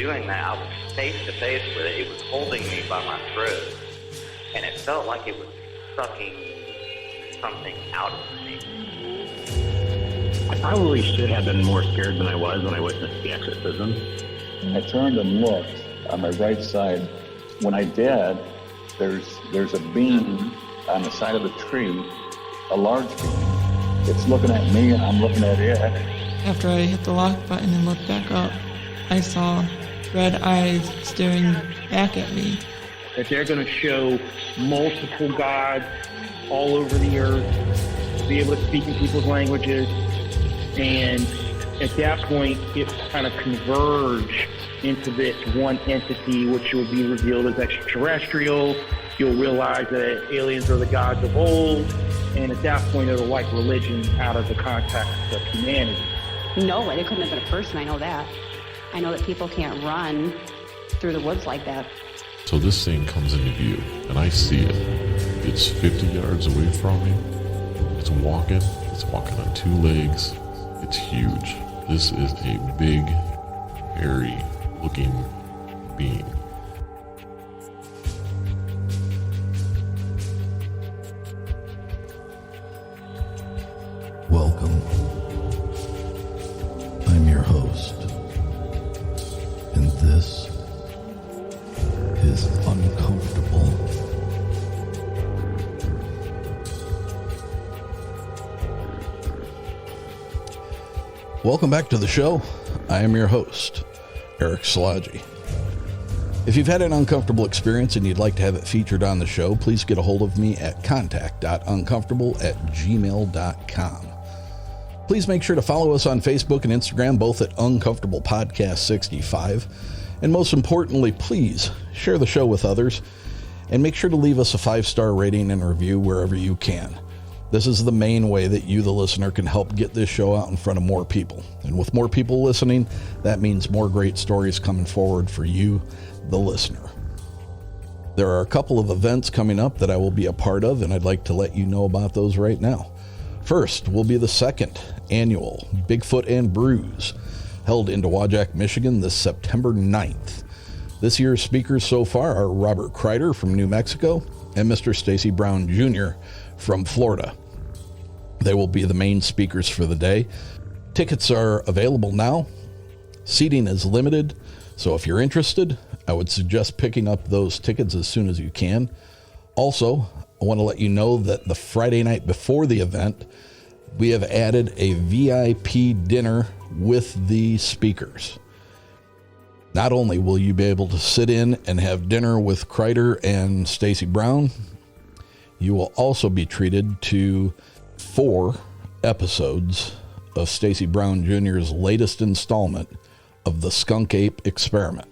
doing that, I was face to face with it. It was holding me by my throat, and it felt like it was sucking something out of me. I probably should have been more scared than I was when I witnessed the exorcism. I turned and looked on my right side. When I did, there's a beam on the side of the tree, a large beam. It's looking at me and I'm looking at it. After I hit the lock button and looked back up, I saw red eyes staring back at me. That they're going to show multiple gods all over the earth, be able to speak in people's languages, and at that point, it kind of converge into this one entity, which will be revealed as extraterrestrial. You'll realize that aliens are the gods of old, and at that point, it'll wipe religion out of the context of humanity. No way, it couldn't have been a person, I know that. I know that people can't run through the woods like that. So this thing comes into view, and I see it. It's 50 yards away from me. It's walking on two legs. It's huge. This is a big, hairy-looking being. Welcome. I'm your host, and this is uNcomfortable. Welcome back to the show. I am your host, Eric Szilagyi. If you've had an uncomfortable experience and you'd like to have it featured on the show, please get a hold of me at contact.uncomfortable@gmail.com. Please make sure to follow us on Facebook and Instagram, both at Uncomfortable Podcast 65. And most importantly, please share the show with others and make sure to leave us a 5-star rating and review wherever you can. This is the main way that you, the listener, can help get this show out in front of more people. And with more people listening, that means more great stories coming forward for you, the listener. There are a couple of events coming up that I will be a part of, and I'd like to let you know about those right now. First will be the second annual Bigfoot and Brews, held in Dowagiac, Michigan this September 9th. This year's speakers so far are Robert Kreider from New Mexico and Mr. Stacy Brown Jr. from Florida. They will be the main speakers for the day. Tickets are available now. Seating is limited, so if you're interested, I would suggest picking up those tickets as soon as you can. Also, I want to let you know that the Friday night before the event, we have added a VIP dinner with the speakers. Not only will you be able to sit in and have dinner with Kreider and Stacy Brown, you will also be treated to 4 episodes of Stacy Brown Jr.'s latest installment of the Skunk Ape Experiment.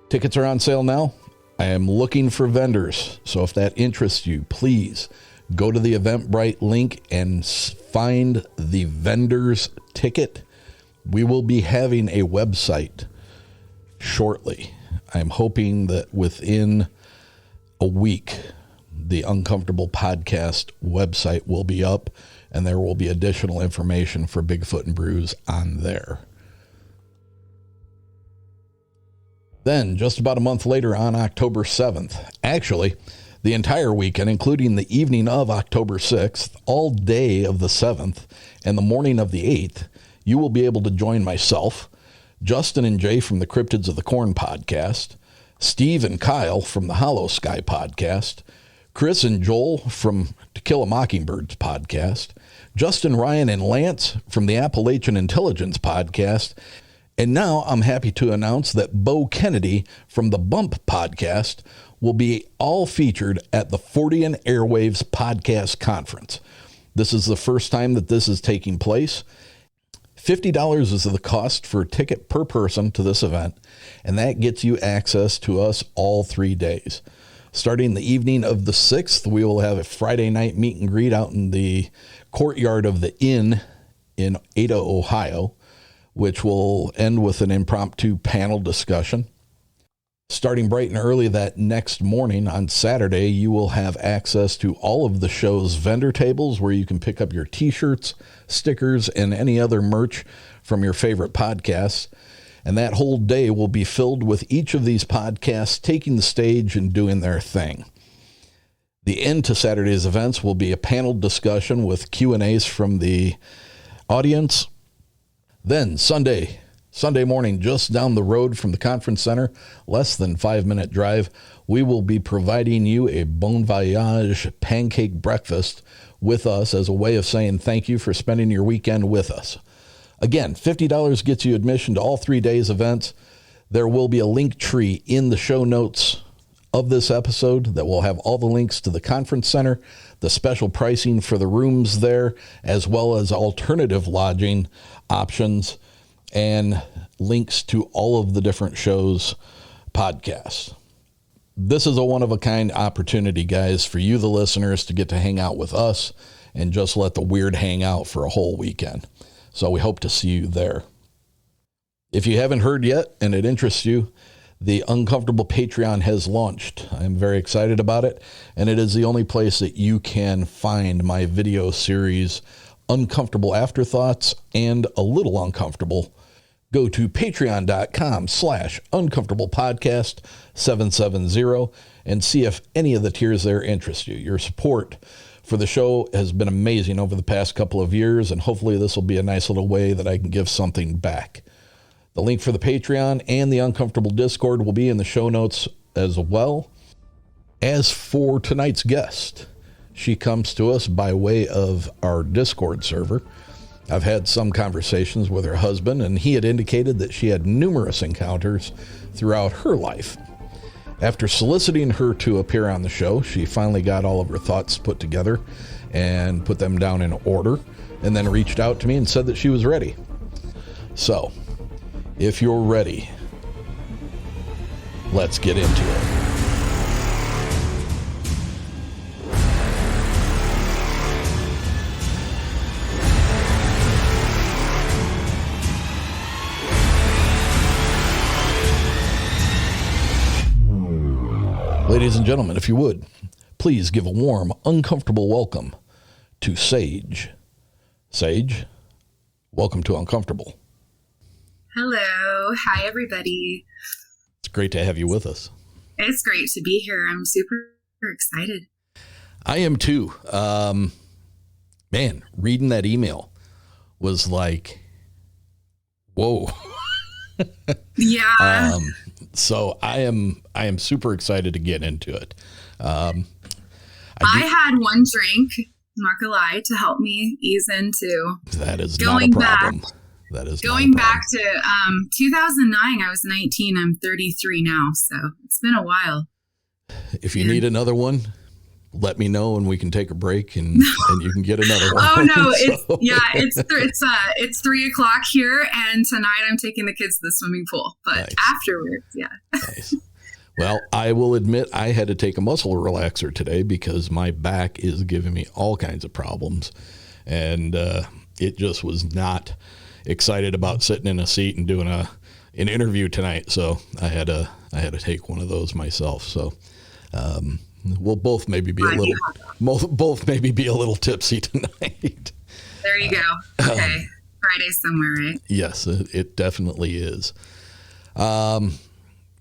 Tickets are on sale now. I am looking for vendors, so if that interests you, please go to the Eventbrite link and find the vendor's ticket. We will be having a website shortly. I'm hoping that within a week, the Uncomfortable Podcast website will be up, and there will be additional information for Bigfoot and Brews on there. Then, just about a month later on October 7th, actually, the entire weekend, including the evening of October 6th, all day of the 7th, and the morning of the 8th, you will be able to join myself, Justin and Jay from the Cryptids of the Corn podcast, Steve and Kyle from the Hollow Sky podcast, Chris and Joel from To Kill a Mockingbird's podcast, Justin, Ryan, and Lance from the Appalachian Intelligence podcast, and now I'm happy to announce that Bo Kennedy from the Bump podcast will be all featured at the Fortean Airwaves podcast conference. This is the first time that this is taking place. $50 is the cost for a ticket per person to this event, and that gets you access to us all 3 days. Starting the evening of the 6th, we will have a Friday night meet and greet out in the courtyard of the Inn in Ada, Ohio, which will end with an impromptu panel discussion. Starting bright and early that next morning on Saturday, you will have access to all of the show's vendor tables where you can pick up your t-shirts, stickers, and any other merch from your favorite podcasts. And that whole day will be filled with each of these podcasts taking the stage and doing their thing. The end to Saturday's events will be a panel discussion with Q&As from the audience. Then Sunday morning, just down the road from the conference center, less than 5-minute drive, we will be providing you a Bon Voyage pancake breakfast with us as a way of saying thank you for spending your weekend with us. Again, $50 gets you admission to all 3 days events. There will be a link tree in the show notes of this episode that will have all the links to the conference center, the special pricing for the rooms there, as well as alternative lodging options and links to all of the different shows, podcasts. This is a one-of-a-kind opportunity, guys, for you, the listeners, to get to hang out with us and just let the weird hang out for a whole weekend. So we hope to see you there. If you haven't heard yet and it interests you, the uNcomfortable Patreon has launched. I'm very excited about it, and it is the only place that you can find my video series, Uncomfortable Afterthoughts and A Little Uncomfortable. Go to patreon.com/uncomfortablepodcast770 and see if any of the tiers there interest you. Your support for the show has been amazing over the past couple of years, and hopefully this will be a nice little way that I can give something back. The link for the Patreon and the Uncomfortable Discord will be in the show notes as well. As for tonight's guest, she comes to us by way of our Discord server. I've had some conversations with her husband, and he had indicated that she had numerous encounters throughout her life. After soliciting her to appear on the show, she finally got all of her thoughts put together and put them down in order, and then reached out to me and said that she was ready. So, if you're ready, let's get into it. Ladies and gentlemen, if you would, please give a warm, uncomfortable welcome to Sage. Sage, welcome to Uncomfortable. Hello. Hi, everybody. It's great to have you with us. It's great to be here. I'm super excited. I am too. Man, reading that email was like, whoa. Yeah. So I am super excited to get into it. I had one drink, I'm not gonna lie, to help me ease into that is not a problem. That is going back to 2009. I was 19. I'm 33 now, so it's been a while. If you need another one, let me know and we can take a break and you can get another one. Oh no, it's 3:00 here, and tonight I'm taking the kids to the swimming pool. But nice. Afterwards, yeah. Nice. Well, I will admit I had to take a muscle relaxer today because my back is giving me all kinds of problems, and it just was not excited about sitting in a seat and doing an interview tonight. So I had to take one of those myself. So. We'll both maybe be a little tipsy tonight. There you go. Okay. Friday somewhere, right? Yes, it definitely is. So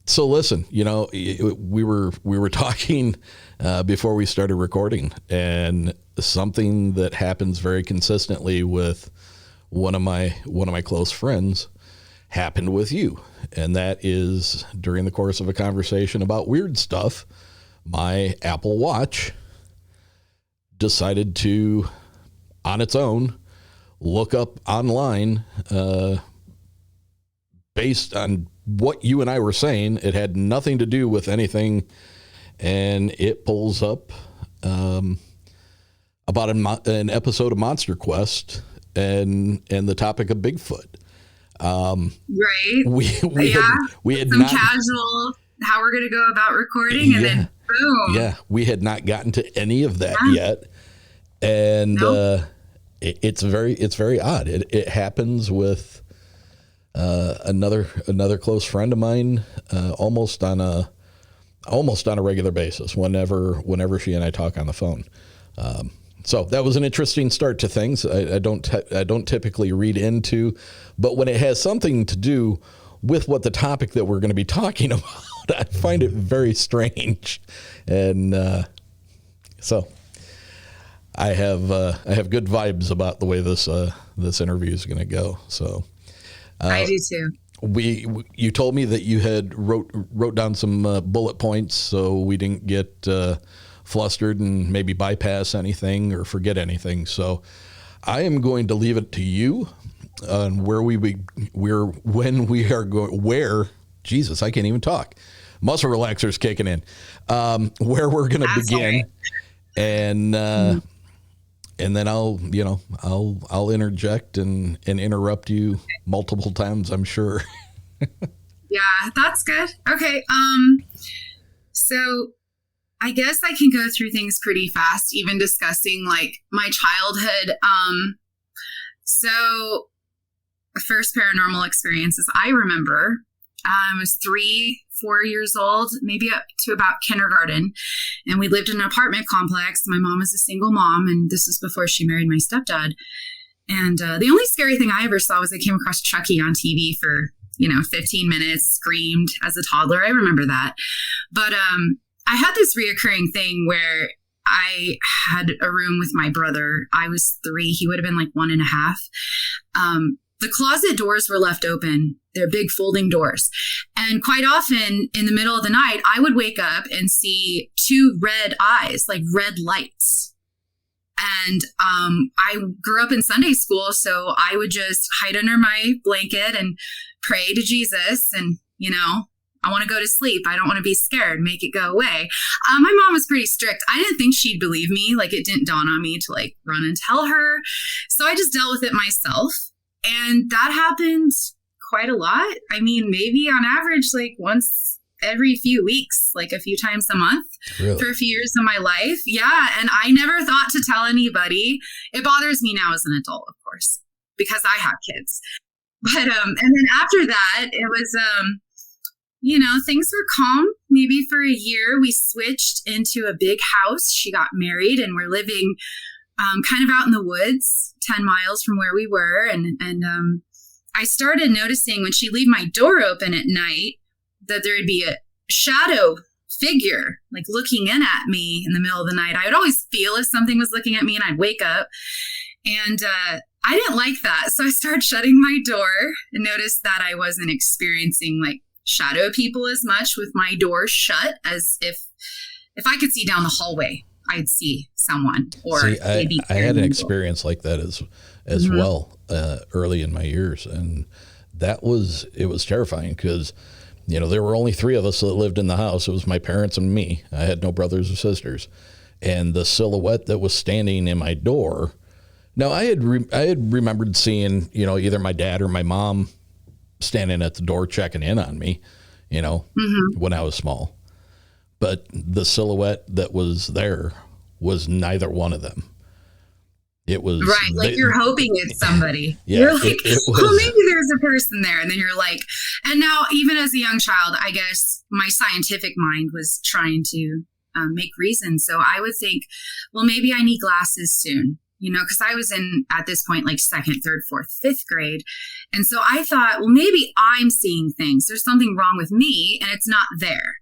listen, we were talking before we started recording, and something that happens very consistently with one of my close friends happened with you, and that is during the course of a conversation about weird stuff. My Apple Watch decided to, on its own, look up online based on what you and I were saying. It had nothing to do with anything, and it pulls up about an episode of Monster Quest and the topic of Bigfoot. Right. We had some not casual how we're going to go about recording, and then boom. Yeah, we had not gotten to any of that yet, and it's very odd. It happens with another close friend of mine almost on a regular basis. Whenever she and I talk on the phone. So that was an interesting start to things. I don't typically read into, but when it has something to do with what the topic that we're going to be talking about, I find it very strange. And so I have good vibes about the way this interview is going to go. So I do too. You told me that you had wrote down some bullet points so we didn't get flustered and maybe bypass anything or forget anything. So I am going to leave it to you on Jesus, I can't even talk. Muscle relaxers kicking in. Where we're going to begin, right. And then I'll interject and interrupt you multiple times, I'm sure. Yeah, that's good. Okay. So I guess I can go through things pretty fast, even discussing like my childhood. So the first paranormal experiences I remember, I was 3-4 years old, maybe up to about kindergarten. And we lived in an apartment complex. My mom was a single mom, and this was before she married my stepdad. And the only scary thing I ever saw was I came across Chucky on TV for, 15 minutes, screamed as a toddler. I remember that. But I had this reoccurring thing where I had a room with my brother. I was 3. He would have been like 1.5. The closet doors were left open. They're big folding doors. And quite often in the middle of the night, I would wake up and see 2 red eyes, like red lights. And I grew up in Sunday school, so I would just hide under my blanket and pray to Jesus. And, I want to go to sleep. I don't want to be scared. Make it go away. My mom was pretty strict. I didn't think she'd believe me. Like, it didn't dawn on me to like run and tell her. So I just dealt with it myself. And that happened quite a lot. I mean, maybe on average, like once every few weeks, like a few times a month. Really? For a few years of my life. Yeah. And I never thought to tell anybody. It bothers me now as an adult, of course, because I have kids. But, and then after that, it was, things were calm. Maybe for a year, we switched into a big house. She got married and we're living kind of out in the woods, 10 miles from where we were. And I started noticing when she'd leave my door open at night that there would be a shadow figure like looking in at me in the middle of the night. I would always feel if something was looking at me and I'd wake up. And I didn't like that. So I started shutting my door and noticed that I wasn't experiencing like shadow people as much with my door shut, as if I could see down the hallway, I'd see someone. Or I had an experience like that as mm-hmm. well early in my years, and it was terrifying because there were only 3 of us that lived in the house. It was my parents and me. I had no brothers or sisters, and the silhouette that was standing in my door. Now I had remembered seeing either my dad or my mom standing at the door checking in on me, mm-hmm. when I was small. But the silhouette that was there was neither one of them. It was right, like you're hoping it's somebody. Yeah, you're like, well, maybe there's a person there, and then you're like, and now even as a young child, I guess my scientific mind was trying to make reason. So I would think, well, maybe I need glasses soon. Because I was in, at this point, like 2nd, 3rd, 4th, 5th grade. And so I thought, well, maybe I'm seeing things. There's something wrong with me and it's not there.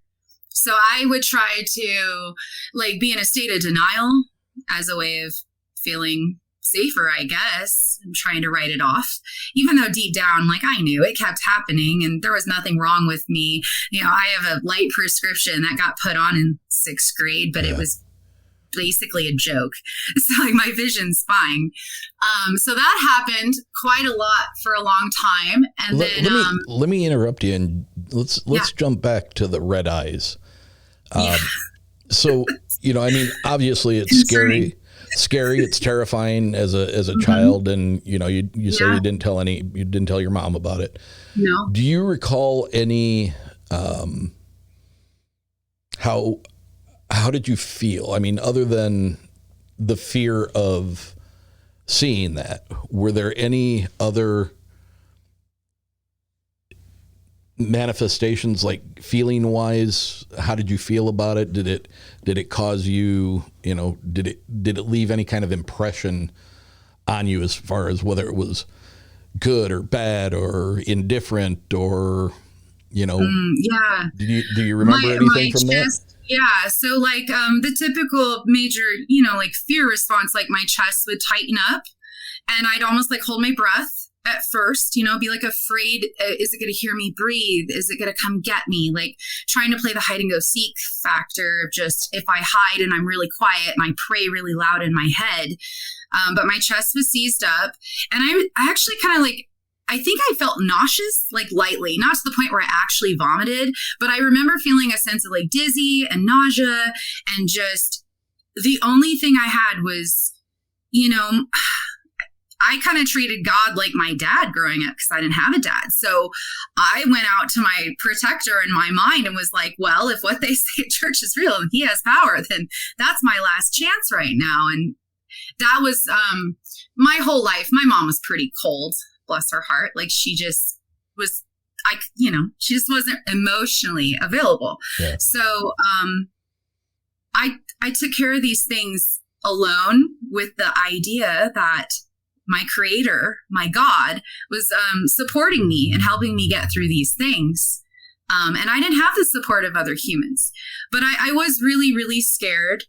So I would try to like be in a state of denial as a way of feeling safer, I guess. I'm trying to write it off, even though deep down, like I knew it kept happening and there was nothing wrong with me. I have a light prescription that got put on in 6th grade, but it was basically a joke. So like my vision's fine. So that happened quite a lot for a long time. And let me interrupt you and let's jump back to the red eyes. So, obviously it's scary, it's terrifying as a mm-hmm. child. And, you say you didn't tell your mom about it. No. Do you recall any, how did you feel? I mean, other than the fear of seeing that, were there any other manifestations, like feeling wise? How did you feel about it? Did it cause you, did it leave any kind of impression on you as far as whether it was, good or bad or indifferent or, Yeah. do you remember anything from that? Yeah. So like the typical major, like fear response, like my chest would tighten up and I'd almost like hold my breath at first, be like afraid. Is it going to hear me breathe? Is it going to come get me? Like trying to play the hide and go seek factor of just if I hide and I'm really quiet and I pray really loud in my head. But my chest was seized up and I actually kind of like, I think I felt nauseous, like lightly, not to the point where I actually vomited, but I remember feeling a sense of like dizzy and nausea and just the only thing I had was, I kind of treated God like my dad growing up because I didn't have a dad. So I went out to my protector in my mind and was like, well, if what they say at church is real and he has power, then that's my last chance right now. And that was my whole life. My mom was pretty cold. Bless her heart. Like she just was, she just wasn't emotionally available. Yeah. So I took care of these things alone with the idea that my creator, my God, was supporting me and helping me get through these things. And I didn't have the support of other humans, but I was really, really scared.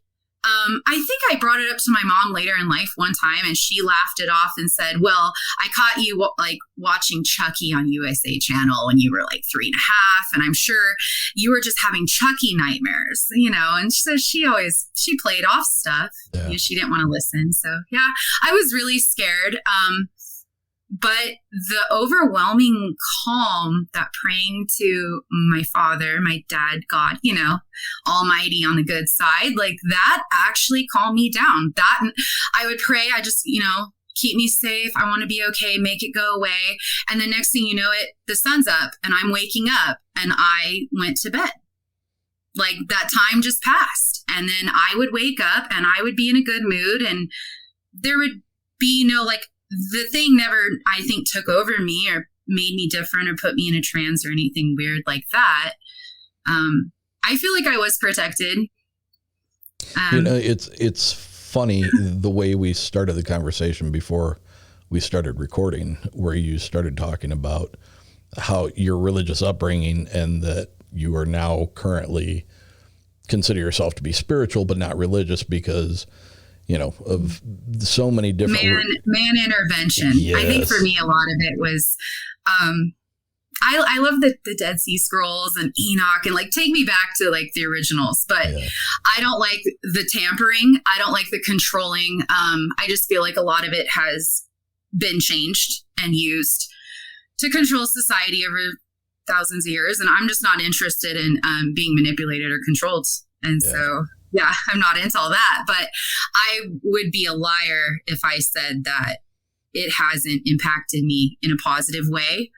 I think I brought it up to my mom later in life one time and she laughed it off and said, well, I caught you like watching Chucky on USA Channel when you were like 3.5. And I'm sure you were just having Chucky nightmares, and so she played off stuff. Yeah. She didn't want to listen. So yeah, I was really scared. But the overwhelming calm that praying to my father, my dad, God, almighty on the good side, like that actually calmed me down. That I would pray. I just, keep me safe. I want to be okay. Make it go away. And the next thing you know the sun's up and I'm waking up and I went to bed. Like that time just passed. And then I would wake up and I would be in a good mood and there would be the thing never, I think, took over me or made me different or put me in a trance or anything weird like that. I feel like I was protected. It's funny the way we started the conversation before we started recording, where you started talking about how your religious upbringing and that you are now currently consider yourself to be spiritual, but not religious because of so many different man intervention. Yes. I think for me, a lot of it was, I love the Dead Sea Scrolls and Enoch and like take me back to like the originals, but yeah. I don't like the tampering. I don't like the controlling. I just feel like a lot of it has been changed and used to control society over thousands of years. And I'm just not interested in being manipulated or controlled. And so yeah, I'm not into all that, but I would be a liar if I said that it hasn't impacted me in a positive way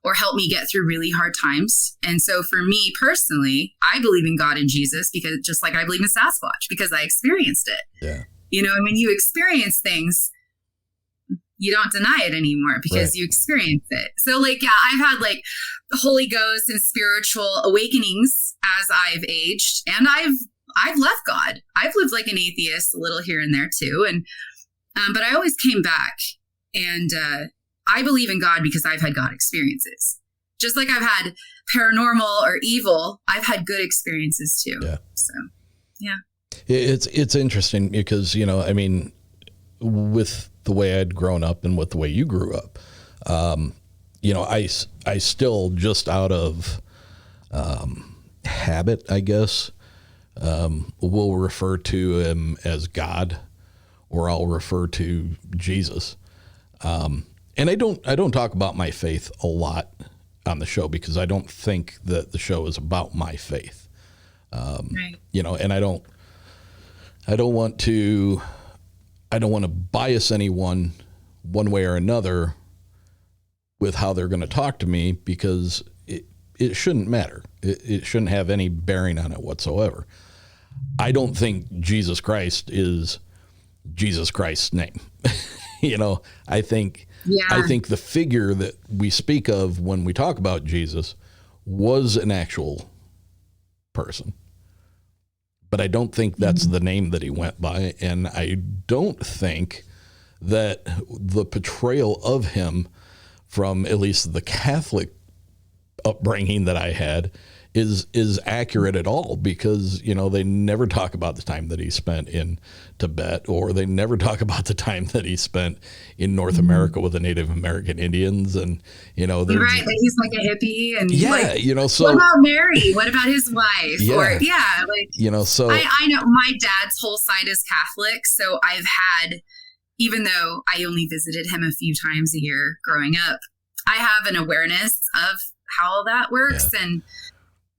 or helped me get through really hard times. And so for me personally, I believe in God and Jesus because just like I believe in Sasquatch because I experienced it. Yeah. And when you experience things, you don't deny it anymore because you experience it. So like, yeah, I've had like Holy Ghost and spiritual awakenings as I've aged and I've left God. I've lived like an atheist a little here and there too. And, but I always came back and, I believe in God because I've had God experiences. Just like I've had paranormal or evil, I've had good experiences too. Yeah. So, yeah. It's interesting because, with the way I'd grown up and with the way you grew up, I still just out of habit, I guess, will refer to him as God, or I'll refer to Jesus. And I don't talk about my faith a lot on the show because I don't think that the show is about my faith. Right. And I don't want to bias anyone one way or another with how they're going to talk to me because it shouldn't matter. It shouldn't have any bearing on it whatsoever. I don't think Jesus Christ is Jesus Christ's name. I think the figure that we speak of when we talk about Jesus was an actual person. But I don't think that's the name that he went by. And I don't think that the portrayal of him from at least the Catholic upbringing that I had is accurate at all, because, you know, they never talk about the time that he spent in Tibet, or they never talk about the time that he spent in North America with the Native American Indians. And, you know, you're right, like he's like a hippie, and yeah, like, you know, so what about Mary? What about his wife? Yeah. Or like, you know, so I know my dad's whole side is Catholic, so I've had, even though I only visited him a few times a year growing up, I have an awareness of how that works. Yeah. And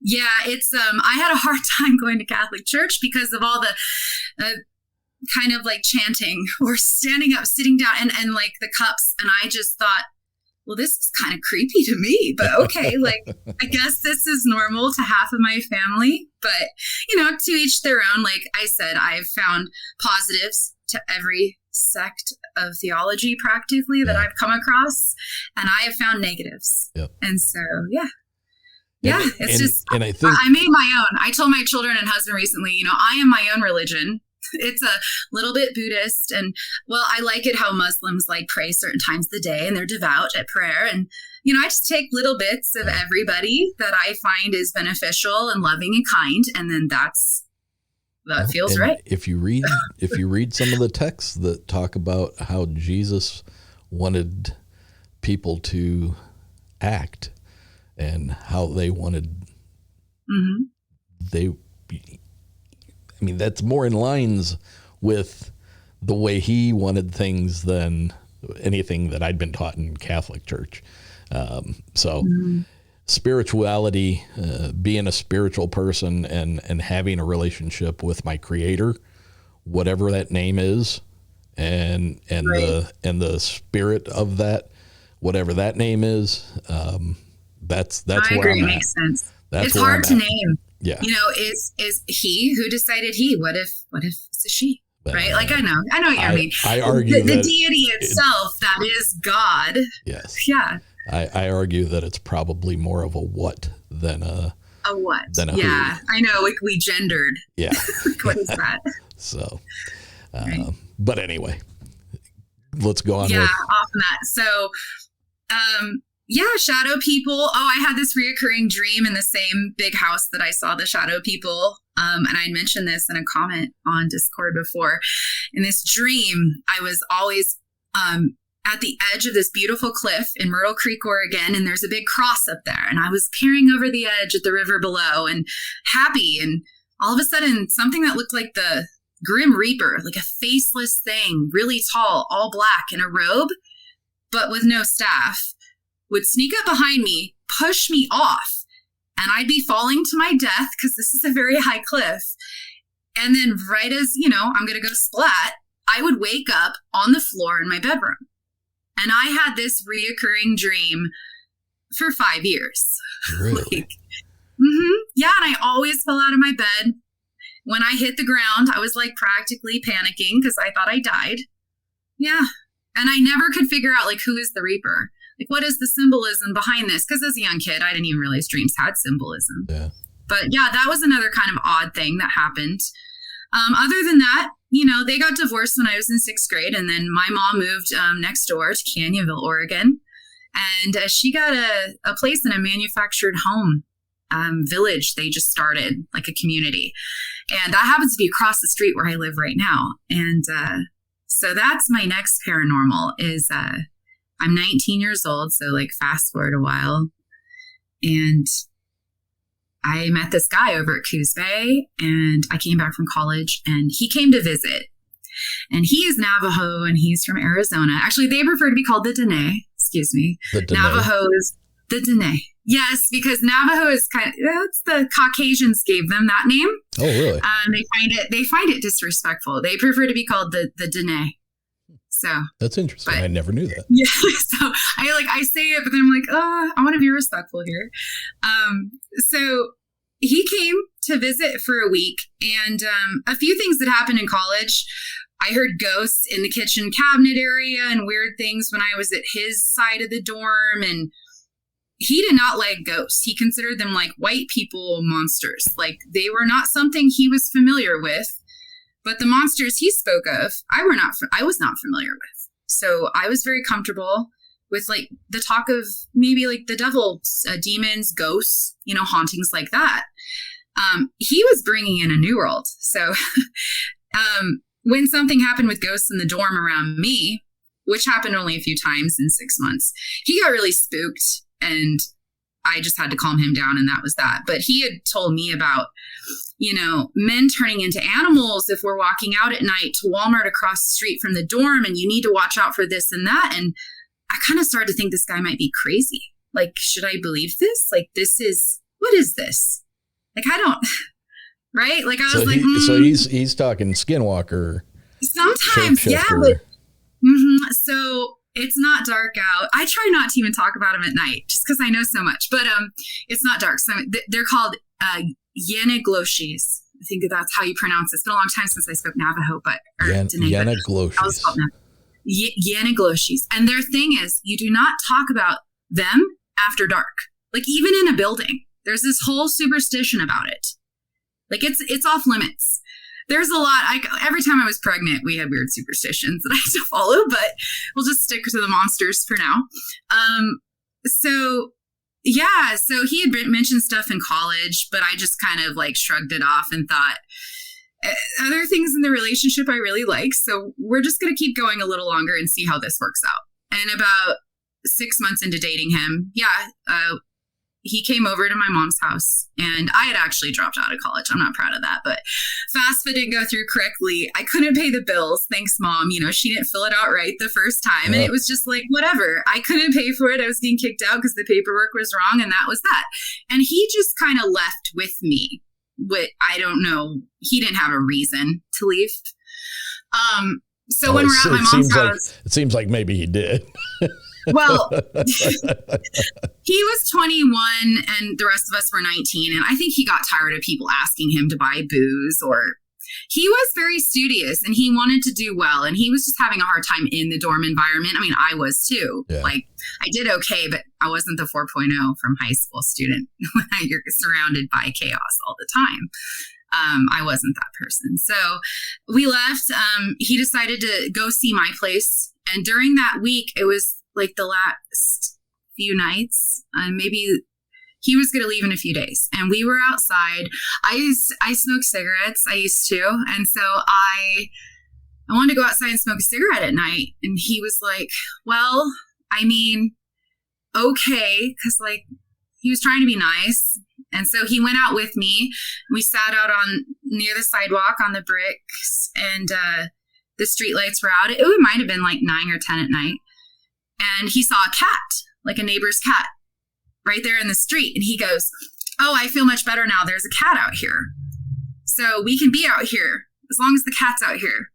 yeah, it's I had a hard time going to Catholic church because of all the kind of like chanting or standing up, sitting down, and like the cups. And I just thought, well, this is kind of creepy to me, but okay, like I guess this is normal to half of my family. But, you know, to each their own. Like I said, I've found positives to every sect of theology practically that I've come across, and I have found negatives. Yep. And so, it's and I think I made my own. I told my children and husband recently, you know, I am my own religion. It's a little bit Buddhist, and well, I like it how Muslims like pray certain times of the day and they're devout at prayer. And, you know, I just take little bits of everybody that I find is beneficial and loving and kind. And then that feels right. If you read some of the texts that talk about how Jesus wanted people to act and how they wanted, I mean, that's more in lines with the way he wanted things than anything that I'd been taught in Catholic church. Spirituality, being a spiritual person and having a relationship with my creator, whatever that name is, and the spirit of that, whatever that name is, that's I where agree. I'm It at. makes sense. That's it's hard to at. name. Yeah. You know, is he who decided he? What if it's a she? But, right? Like I know what you mean. I argue the that deity itself, that is God. Yes. Yeah. I argue that it's probably more of a what than a what? Than a yeah. who. I know. Like we gendered. Yeah. What is that? So, Right. But anyway, let's go on. Yeah, with, off on that. So, shadow people. Oh, I had this reoccurring dream in the same big house that I saw the shadow people. And I mentioned this in a comment on Discord before. In this dream, I was always at the edge of this beautiful cliff in Myrtle Creek, Oregon, and there's a big cross up there. And I was peering over the edge at the river below and happy. And all of a sudden, something that looked like the Grim Reaper, like a faceless thing, really tall, all black in a robe, but with no staff, would sneak up behind me, push me off, and I'd be falling to my death because this is a very high cliff. And then right as, I'm going to go splat, I would wake up on the floor in my bedroom. And I had this reoccurring dream for 5 years. really? Yeah, and I always fell out of my bed. When I hit the ground, I was like practically panicking because I thought I died. Yeah. And I never could figure out like who is the Reaper? Like what is the symbolism behind this? Because as a young kid, I didn't even realize dreams had symbolism. Yeah. But yeah, that was another kind of odd thing that happened. Other than that, they got divorced when I was in 6th grade. And then my mom moved next door to Canyonville, Oregon. And she got a place in a manufactured home village. They just started like a community. And that happens to be across the street where I live right now. And so that's my next paranormal is I'm 19 years old. So like fast forward a while. And I met this guy over at Coos Bay, and I came back from college and he came to visit. And he is Navajo and he's from Arizona. Actually, they prefer to be called the Dene. Excuse me. The Dene. Navajo is the Dene. Yes, because Navajo is that's the Caucasians gave them that name. Oh, really? They find it disrespectful. They prefer to be called the Dene. So That's interesting. I never knew that. yeah, so I say it, but then I'm like, oh, I want to be respectful here. So he came to visit for a week, and a few things that happened in college. I heard ghosts in the kitchen cabinet area and weird things when I was at his side of the dorm, and he did not like ghosts. He considered them like white people monsters. Like they were not something he was familiar with. But the monsters he spoke of, I was not familiar with. So I was very comfortable with like the talk of maybe like the devil, demons, ghosts, hauntings like that. He was bringing in a new world. So when something happened with ghosts in the dorm around me, which happened only a few times in 6 months, he got really spooked, and I just had to calm him down, and that was that. But he had told me about, men turning into animals if we're walking out at night to Walmart across the street from the dorm, and you need to watch out for this and that. And I kind of started to think this guy might be crazy. Like, should I believe this? Like, what is this? Like, I don't, right? Like, I was like, So he's talking Skinwalker. Sometimes, yeah. But, so it's not dark out. I try not to even talk about them at night just because I know so much, but it's not dark. So they're called uNcomfortable. I think that's how you pronounce it. It's been a long time since I spoke Navajo, but uNcomfortable. uNcomfortable. And their thing is, you do not talk about them after dark. Like, even in a building, there's this whole superstition about it. Like, it's off limits. There's a lot. Every time I was pregnant, we had weird superstitions that I had to follow, but we'll just stick to the monsters for now. So he had mentioned stuff in college, but I just kind of like shrugged it off and thought, other things in the relationship I really like, so we're just going to keep going a little longer and see how this works out. And about 6 months into dating him, he came over to my mom's house, and I had actually dropped out of college. I'm not proud of that, but FAFSA didn't go through correctly. I couldn't pay the bills. Thanks, Mom. She didn't fill it out right the first time. And it was just like, whatever. I couldn't pay for it. I was getting kicked out because the paperwork was wrong. And that was that. And he just kind of left with me. I don't know. He didn't have a reason to leave. So when we're at my mom's house, it seems like maybe he did. Well, he was 21 and the rest of us were 19. And I think he got tired of people asking him to buy booze, or he was very studious and he wanted to do well. And he was just having a hard time in the dorm environment. I mean, I was too. Yeah. Like, I did okay, but I wasn't the 4.0 from high school student when you're surrounded by chaos all the time. I wasn't that person. So we left. He decided to go see my place. And during that week, it was like the last few nights, maybe he was going to leave in a few days, and we were outside. I smoke cigarettes. I used to. And so I wanted to go outside and smoke a cigarette at night. And he was like, well, I mean, okay. Cause like he was trying to be nice. And so he went out with me. We sat out near the sidewalk on the bricks, and the street lights were out. It might have been like 9 or 10 at night. And he saw a cat, like a neighbor's cat, right there in the street. And he goes, oh, I feel much better now. There's a cat out here. So we can be out here as long as the cat's out here.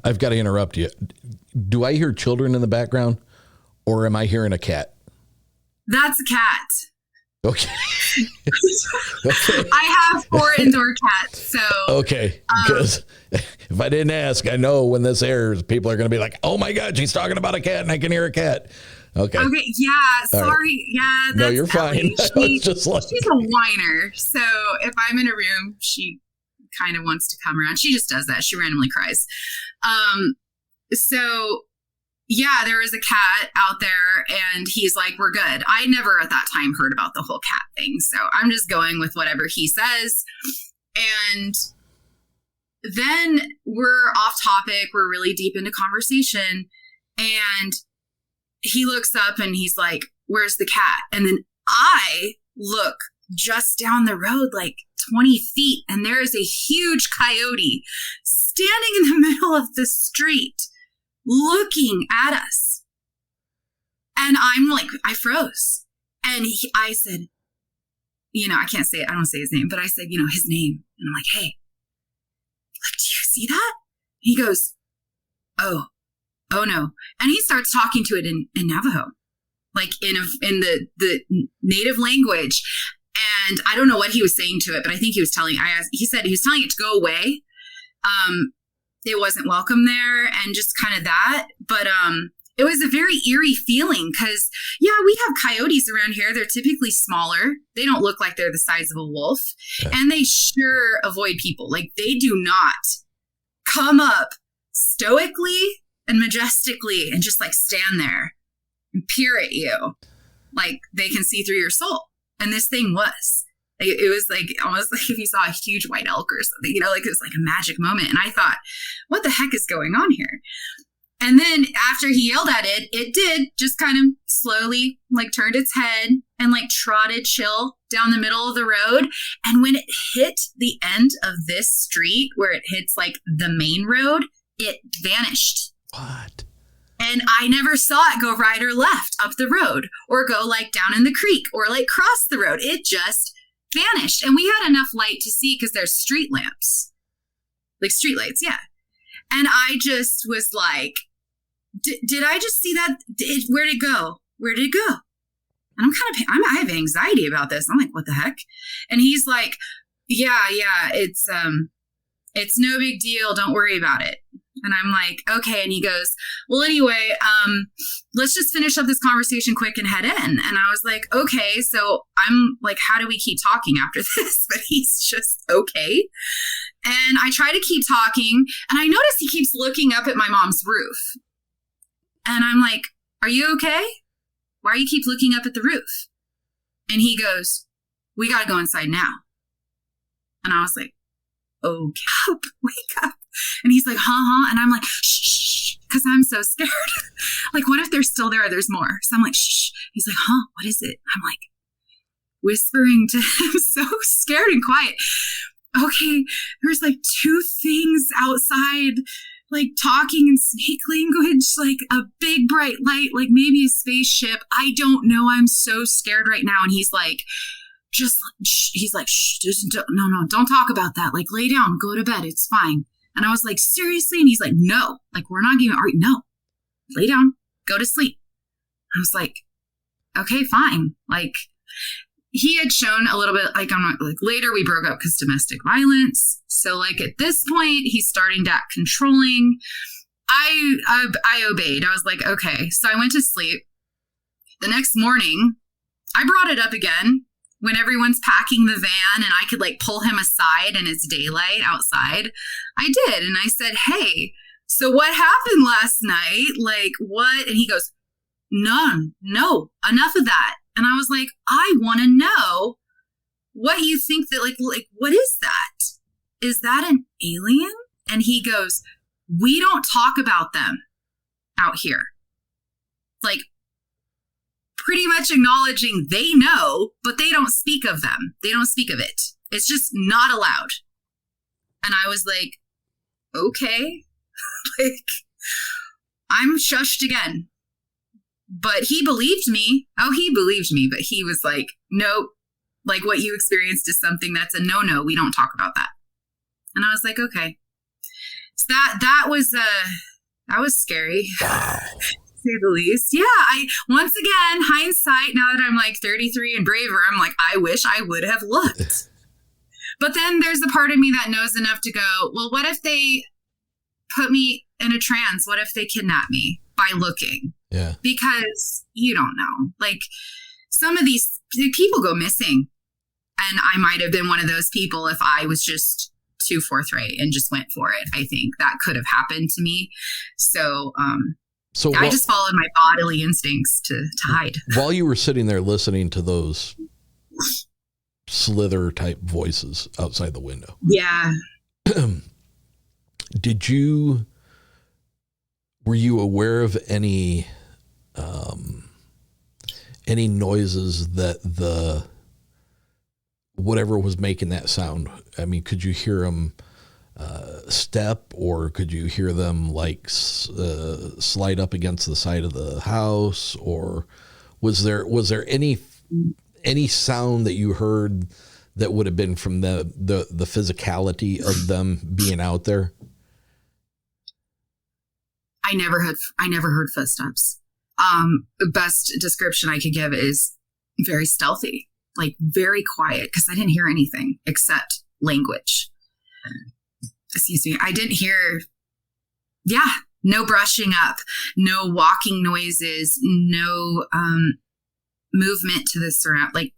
I've got to interrupt you. Do I hear children in the background, or am I hearing a cat? That's a cat. Okay. I have 4 indoor cats, so. Okay, because if I didn't ask, I know when this airs, people are going to be like, oh my God, she's talking about a cat and I can hear a cat. Okay, yeah, sorry. Right. Yeah, that's no, you're fine. She's a whiner, so if I'm in a room, she kind of wants to come around. She just does that. She randomly cries. So yeah, there was a cat out there, and he's like, we're good. I never at that time heard about the whole cat thing, so I'm just going with whatever he says. And then we're off topic. We're really deep into conversation, and he looks up and he's like, where's the cat? And then I look just down the road, like 20 feet, and there is a huge coyote standing in the middle of the street, looking at us. And I'm like, I froze. And I said, I can't say it. I don't say his name, but I said, his name. And I'm like, hey, do you see that? He goes, oh no. And he starts talking to it in Navajo, like in the native language. And I don't know what he was saying to it, but I think he said he was telling it to go away. It wasn't welcome there, and just kind of that. But it was a very eerie feeling because, yeah, we have coyotes around here. They're typically smaller. They don't look like they're the size of a wolf. Okay. And they sure avoid people. Like, they do not come up stoically and majestically and just like stand there and peer at you like they can see through your soul. And this thing was. It was like almost like if you saw a huge white elk or something, you know, like it was like a magic moment. And I thought, what the heck is going on here? And then after he yelled at it, it did just kind of slowly like turned its head and like trotted chill down the middle of the road. And when it hit the end of this street where it hits like the main road, it vanished. What? And I never saw it go right or left up the road or go like down in the creek or like cross the road. It just vanished. And we had enough light to see because there's street lamps, like street lights. Yeah. And I just was like, did I just see that? Where'd it go? Where did it go? And I have anxiety about this. I'm like, what the heck? And he's like, yeah, it's no big deal. Don't worry about it. And I'm like, okay. And he goes, well, anyway, let's just finish up this conversation quick and head in. And I was like, okay. So I'm like, how do we keep talking after this? But he's just okay. And I try to keep talking. And I notice he keeps looking up at my mom's roof. And I'm like, are you okay? Why do you keep looking up at the roof? And he goes, we got to go inside now. And I was like, okay, wake up. And he's like, huh? And I'm like, shh, because I'm so scared. Like, what if they're still there or there's more? So I'm like, shh. He's like, huh? What is it? I'm like, whispering to him, so scared and quiet. Okay, there's like two things outside, like talking and snake language, like a big bright light, like maybe a spaceship. I don't know. I'm so scared right now. And he's like, he's like, shh, no, don't talk about that. Like, lay down, go to bed. It's fine. And I was like, seriously? And he's like, no, like, we're not giving, no, lay down, go to sleep. I was like, okay, fine. Like, he had shown a little bit, like, later we broke up because domestic violence. So like at this point, he's starting to act controlling. I obeyed. I was like, okay. So I went to sleep. The next morning, I brought it up again when everyone's packing the van and I could like pull him aside and it's daylight outside. I did. And I said, hey, so what happened last night? Like what? And he goes, no, enough of that. And I was like, I want to know what you think that like, what is that? Is that an alien? And he goes, we don't talk about them out here. Like, pretty much acknowledging they know, but they don't speak of them. They don't speak of it. It's just not allowed. And I was like, okay. Like, I'm shushed again. But he believed me. Oh, he believed me. But he was like, nope. Like, what you experienced is something that's a no. We don't talk about that. And I was like, okay. So that was scary. Wow. Say the least. Yeah, once again, hindsight, now that I'm like 33 and braver, I'm like, I wish I would have looked. But then there's a part of me that knows enough to go, well, what if they put me in a trance? What if they kidnap me by looking? Yeah. Because you don't know. Like, some of these people go missing. And I might have been one of those people if I was just too forthright and just went for it. I think that could have happened to me. So I just followed my bodily instincts to hide. While you were sitting there listening to those slither type voices outside the window. Yeah. Were you aware of any noises that whatever was making that sound? I mean, could you hear them step, or could you hear them like slide up against the side of the house, or was there any sound that you heard that would have been from the physicality of them being out there? I never heard footsteps. The best description I could give is very stealthy, like very quiet, because I didn't hear anything except language. Excuse me. I didn't hear, no brushing up, no walking noises, no movement to the surround. Like,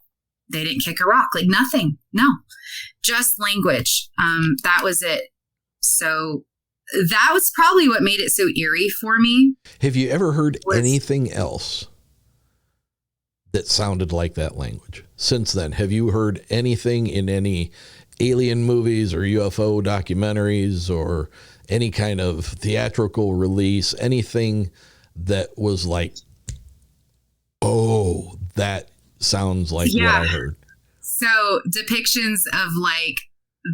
they didn't kick a rock, like nothing. No, just language. That was it. So that was probably what made it so eerie for me. Have you ever heard anything else that sounded like that language since then? Have you heard anything in any alien movies or UFO documentaries or any kind of theatrical release, anything that was like, oh, that sounds like what I heard? So depictions of like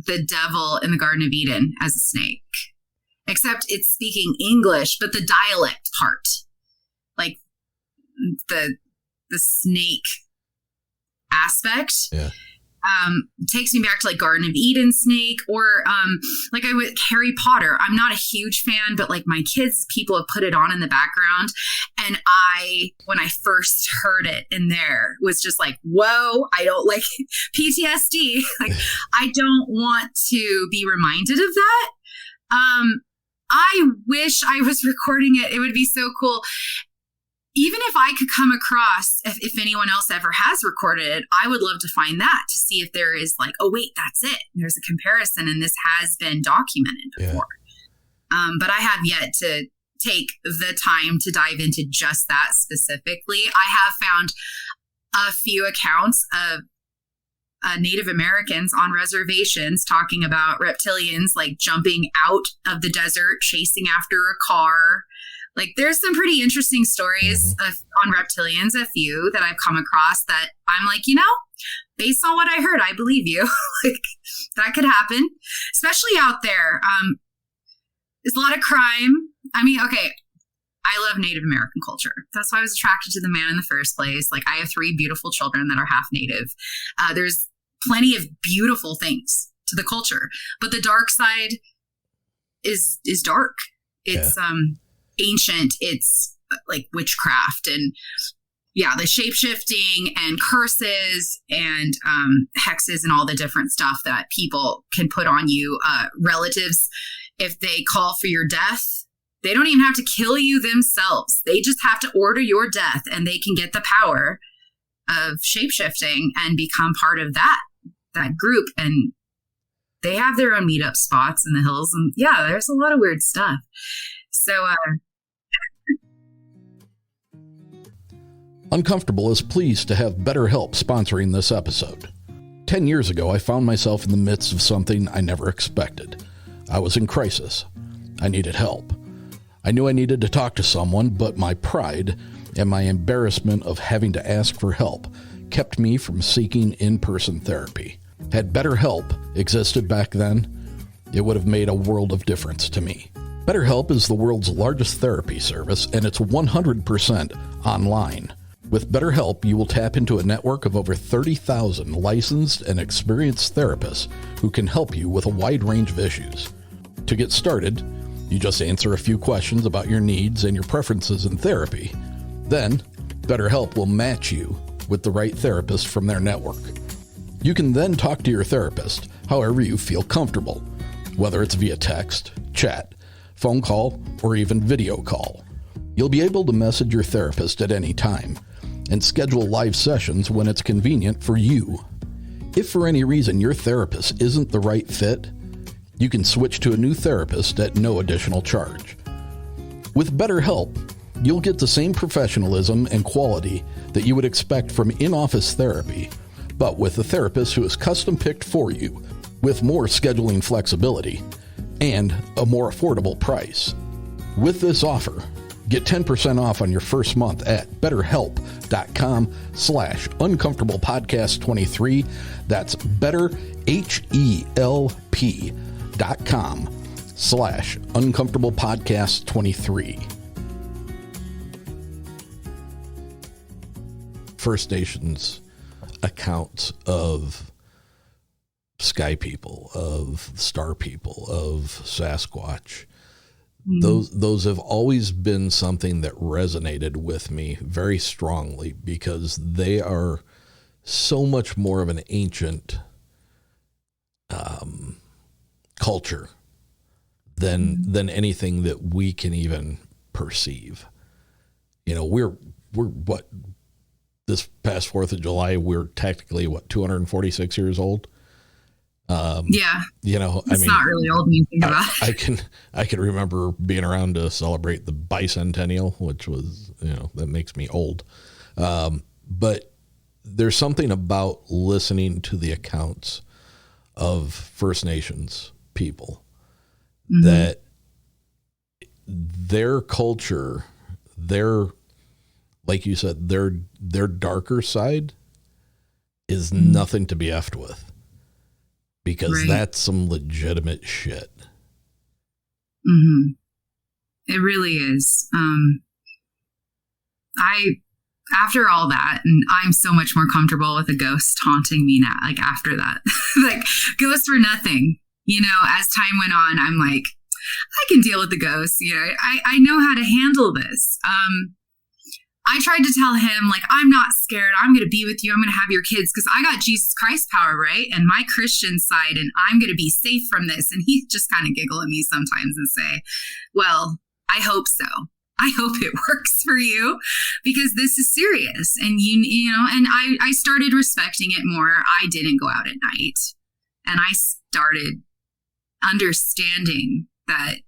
the devil in the Garden of Eden as a snake, except it's speaking English, but the dialect part, like the snake aspect, takes me back to like Garden of Eden snake, or like I would Harry Potter. I'm not a huge fan, but like my kids, people have put it on in the background, and when I first heard it in there, was just like, whoa! I don't like PTSD. Like I don't want to be reminded of that. I wish I was recording it. It would be so cool. Even if I could come across, if anyone else ever has recorded it, I would love to find that to see if there is like, oh, wait, that's it. There's a comparison and this has been documented before. Yeah. But I have yet to take the time to dive into just that specifically. I have found a few accounts of Native Americans on reservations talking about reptilians like jumping out of the desert, chasing after a car. Like there's some pretty interesting stories on reptilians, a few that I've come across that I'm like, based on what I heard, I believe you. Like that could happen, especially out there. There's a lot of crime. I mean, okay, I love Native American culture. That's why I was attracted to the man in the first place. Like I have 3 beautiful children that are half Native. There's plenty of beautiful things to the culture, but the dark side is dark. It's ancient. It's like witchcraft and the shape-shifting and curses and hexes and all the different stuff that people can put on you. Relatives, if they call for your death, they don't even have to kill you themselves. They just have to order your death, and they can get the power of shape-shifting and become part of that group. And they have their own meetup spots in the hills. And there's a lot of weird stuff. So, Uncomfortable is pleased to have BetterHelp sponsoring this episode. 10 years ago, I found myself in the midst of something I never expected. I was in crisis. I needed help. I knew I needed to talk to someone, but my pride and my embarrassment of having to ask for help kept me from seeking in-person therapy. Had BetterHelp existed back then, it would have made a world of difference to me. BetterHelp is the world's largest therapy service, and it's 100% online. With BetterHelp, you will tap into a network of over 30,000 licensed and experienced therapists who can help you with a wide range of issues. To get started, you just answer a few questions about your needs and your preferences in therapy. Then, BetterHelp will match you with the right therapist from their network. You can then talk to your therapist however you feel comfortable, whether it's via text, chat, phone call, or even video call. You'll be able to message your therapist at any time and schedule live sessions when it's convenient for you. If for any reason your therapist isn't the right fit, you can switch to a new therapist at no additional charge. With BetterHelp, you'll get the same professionalism and quality that you would expect from in-office therapy, but with a therapist who is custom-picked for you, with more scheduling flexibility and a more affordable price. With this offer, get 10% off on your first month at betterhelp.com/uncomfortablepodcast23. That's betterhelp.com/uncomfortablepodcast23. First Nations accounts of sky people, of star people, of Sasquatch. Those have always been something that resonated with me very strongly because they are so much more of an ancient culture than anything that we can even perceive. We're what, this past 4th of July, we're technically 246 years old. Yeah. You know, It's not really old when you think about it. I can remember being around to celebrate the bicentennial, which was, you know, that makes me old. But there's something about listening to the accounts of First Nations people that their culture, like you said, their darker side is nothing to be effed with, because that's some legitimate shit. It really is. After all that, and I'm so much more comfortable with a ghost haunting me now, like after that, like ghosts were nothing, you know, as time went on, I'm like, I can deal with the ghosts. You know, I know how to handle this. I tried to tell him, like, I'm not scared. I'm going to be with you. I'm going to have your kids because I got Jesus Christ power, right? And my Christian side, and I'm going to be safe from this. And he just kind of giggle at me sometimes and say, well, I hope so. I hope it works for you because this is serious. And you know, and I started respecting it more. I didn't go out at night, and I started understanding that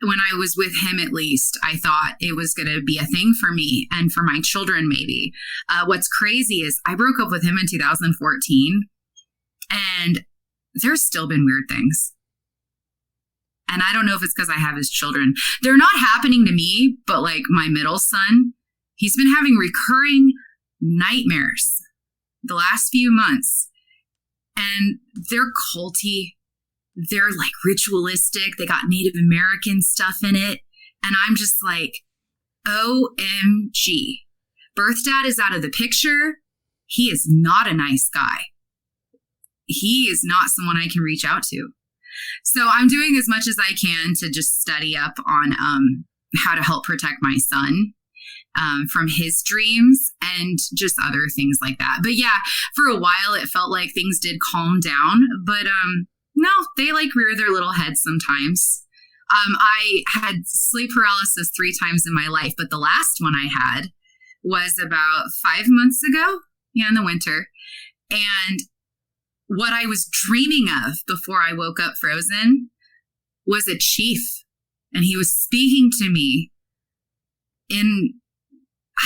when I was with him, at least, I thought it was going to be a thing for me and for my children, maybe. What's crazy is I broke up with him in 2014, and there's still been weird things. And I don't know if it's because I have his children. They're not happening to me, but like my middle son, he's been having recurring nightmares the last few months. And they're culty. They're like ritualistic. They got Native American stuff in it. And I'm just like, OMG. Birth dad is out of the picture. He is not a nice guy. He is not someone I can reach out to. So I'm doing as much as I can to just study up on how to help protect my son from his dreams and just other things like that. But yeah, for a while, it felt like things did calm down. But no, they like rear their little heads sometimes. I had sleep paralysis 3 times in my life, but the last one I had was about 5 months ago, in the winter. And what I was dreaming of before I woke up frozen was a chief. And he was speaking to me in,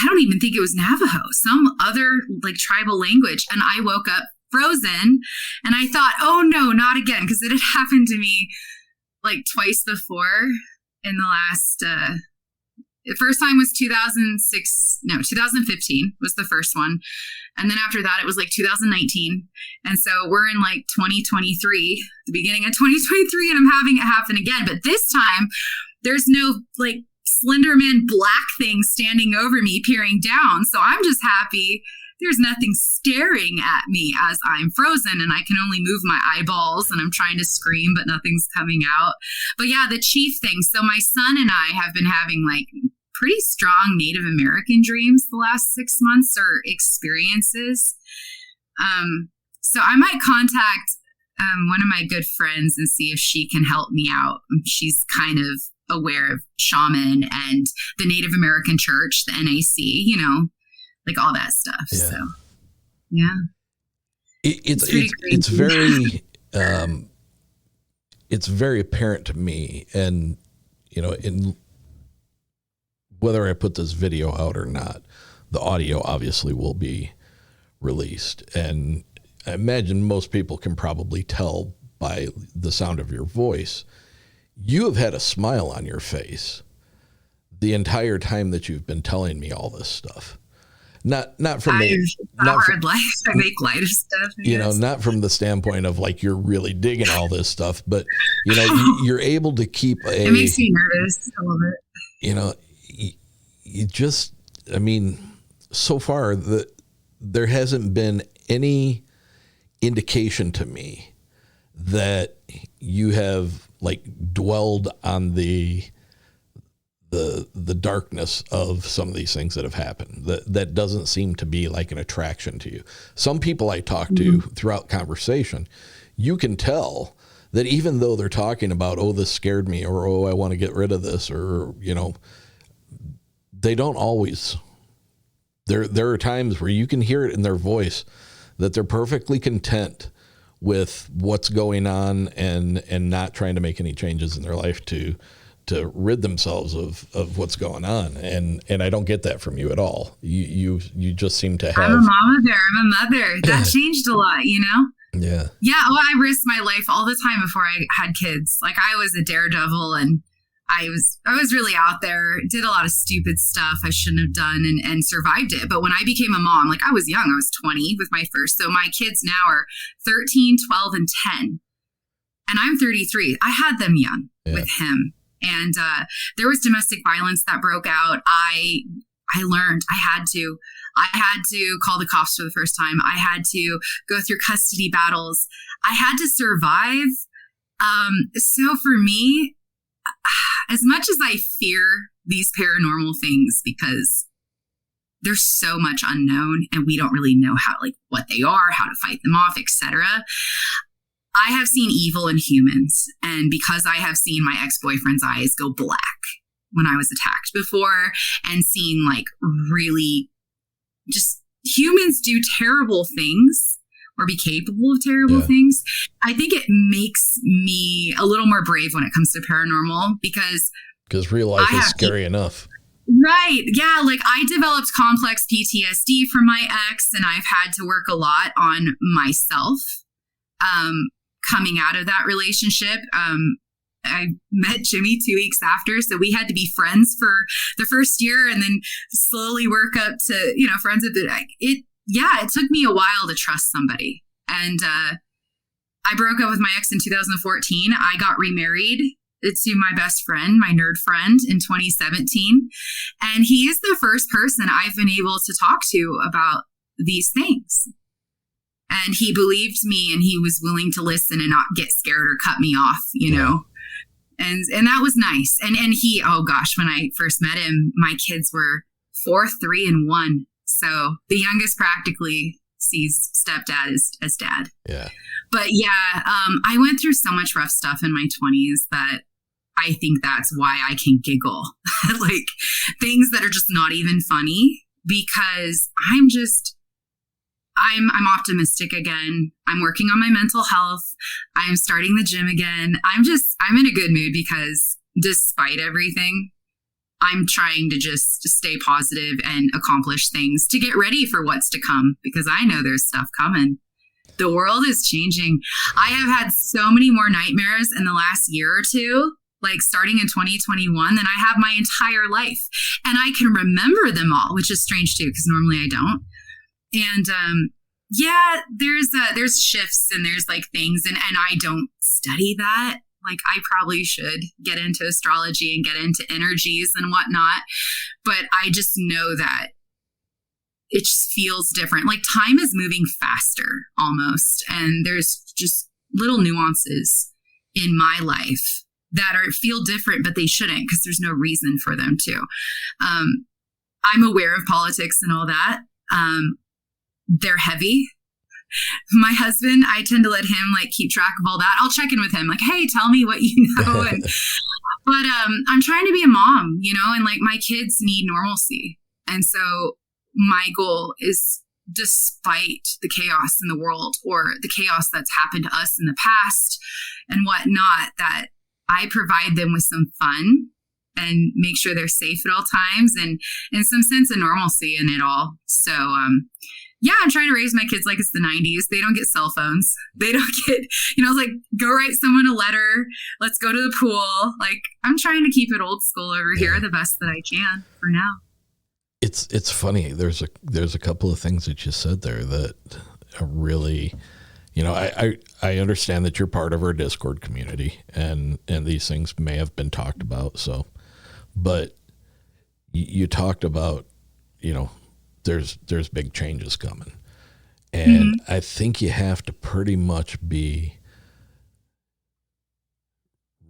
I don't even think it was Navajo, some other like tribal language. And I woke up frozen and I thought, oh no, not again. Because it had happened to me like twice before in the last, the first time was 2015 was the first one. And then after that, it was like 2019. And so we're in like 2023, the beginning of 2023, and I'm having it happen again. But this time, there's no like Slenderman black thing standing over me, peering down. So I'm just happy there's nothing staring at me as I'm frozen and I can only move my eyeballs and I'm trying to scream, but nothing's coming out. But yeah, the chief thing. So my son and I have been having like pretty strong Native American dreams the last 6 months, or experiences. So I might contact one of my good friends and see if she can help me out. She's kind of aware of shaman and the Native American church, the NAC, you know, like all that stuff. Yeah. So yeah, it's very apparent to me, and you know, in whether I put this video out or not, the audio obviously will be released. And I imagine most people can probably tell by the sound of your voice, you have had a smile on your face the entire time that you've been telling me all this stuff. Not from the hard life. I make light of stuff. You know, not from the standpoint of like you're really digging all this stuff, but you know, you're able to keep it makes me nervous a little bit. You know, you just, I mean, so far there hasn't been any indication to me that you have like dwelled on the darkness of some of these things that have happened. That doesn't seem to be like an attraction to you. Some people I talk to throughout conversation, you can tell that even though they're talking about, oh, this scared me, or, oh, I want to get rid of this, or, you know, they don't always. There are times where you can hear it in their voice that they're perfectly content with what's going on and not trying to make any changes in their life to rid themselves of what's going on. And I don't get that from you at all. You just seem to have. I'm a mama bear. I'm a mother. That changed a lot, you know? Yeah. Yeah. Well, I risked my life all the time before I had kids. Like I was a daredevil and I was really out there, did a lot of stupid stuff I shouldn't have done and survived it. But when I became a mom, like I was young, I was 20 with my first. So my kids now are 13, 12, and 10. And I'm 33. I had them young with him. And there was domestic violence that broke out. I learned I had to call the cops for the first time. I had to go through custody battles. I had to survive. So for me, as much as I fear these paranormal things because there's so much unknown and we don't really know what they are, how to fight them off, etc. I have seen evil in humans, and because I have seen my ex-boyfriend's eyes go black when I was attacked before, and seen really just humans do terrible things or be capable of terrible things, I think it makes me a little more brave when it comes to paranormal because real life is scary enough. Right. Yeah. Like I developed complex PTSD from my ex, and I've had to work a lot on myself coming out of that relationship. I met Jimmy 2 weeks after, so we had to be friends for the first year and then slowly work up to, friends with it. It took me a while to trust somebody. And I broke up with my ex in 2014. I got remarried to my best friend, my nerd friend, in 2017. And he is the first person I've been able to talk to about these things. And he believed me and he was willing to listen and not get scared or cut me off, you know. And that was nice. And he, oh gosh, when I first met him, my kids were 4, 3, and 1. So the youngest practically sees stepdad as dad. Yeah. But I went through so much rough stuff in my 20s that I think that's why I can giggle. Like things that are just not even funny because I'm optimistic again. I'm working on my mental health. I'm starting the gym again. I'm in a good mood because despite everything, I'm trying to just stay positive and accomplish things to get ready for what's to come because I know there's stuff coming. The world is changing. I have had so many more nightmares in the last year or two, like starting in 2021, than I have my entire life. And I can remember them all, which is strange too, because normally I don't. And there's shifts and there's like things and I don't study that. Like I probably should get into astrology and get into energies and whatnot. But I just know that it just feels different. Like time is moving faster almost. And there's just little nuances in my life that feel different, but they shouldn't because there's no reason for them to. I'm aware of politics and all that. They're heavy. My husband, I tend to let him like keep track of all that. I'll check in with him like, hey, tell me what you know. But I'm trying to be a mom, and like my kids need normalcy. And so my goal is, despite the chaos in the world or the chaos that's happened to us in the past and whatnot, that I provide them with some fun and make sure they're safe at all times and some sense of normalcy in it all. So, I'm trying to raise my kids like it's the 90s. They don't get cell phones. They don't get, like go write someone a letter. Let's go to the pool. Like I'm trying to keep it old school over here the best that I can for now. It's funny. There's a couple of things that you said there that are really, I understand that you're part of our Discord community and these things may have been talked about. So, but you talked about, there's big changes coming. And I think you have to pretty much be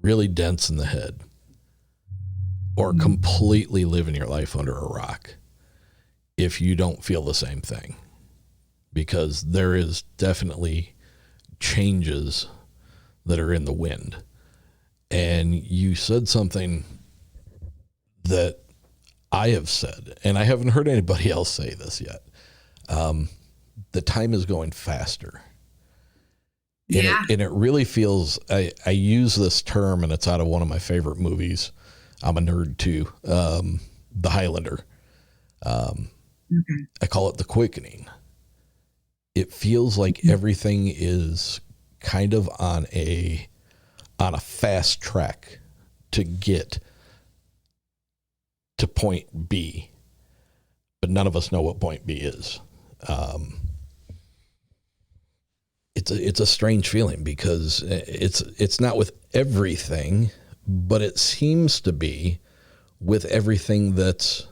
really dense in the head or completely living your life under a rock if you don't feel the same thing, because there is definitely changes that are in the wind. And you said something that I have said, and I haven't heard anybody else say this yet. The time is going faster. And it really feels, I use this term, and it's out of one of my favorite movies. I'm a nerd too. The Highlander. I call it the quickening. It feels like everything is kind of on a fast track to get to point B, but none of us know what point B is. It's a strange feeling because it's not with everything, but it seems to be with everything that's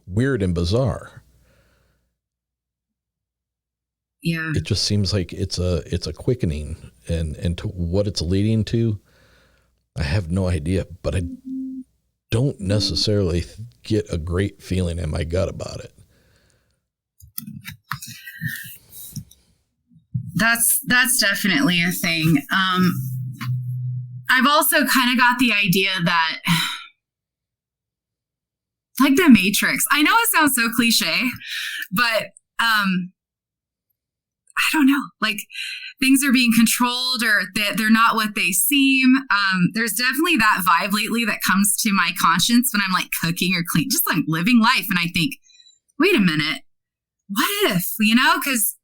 weird and bizarre. Yeah. It just seems like it's a quickening, and to what it's leading to, I have no idea, but I don't necessarily get a great feeling in my gut about it. That's definitely a thing. I've also kind of got the idea that, like the Matrix, I know it sounds so cliche, but I don't know, like things are being controlled, or they're not what they seem. There's definitely that vibe lately that comes to my conscience when I'm like cooking or clean, just like living life. And I think, wait a minute, what if, because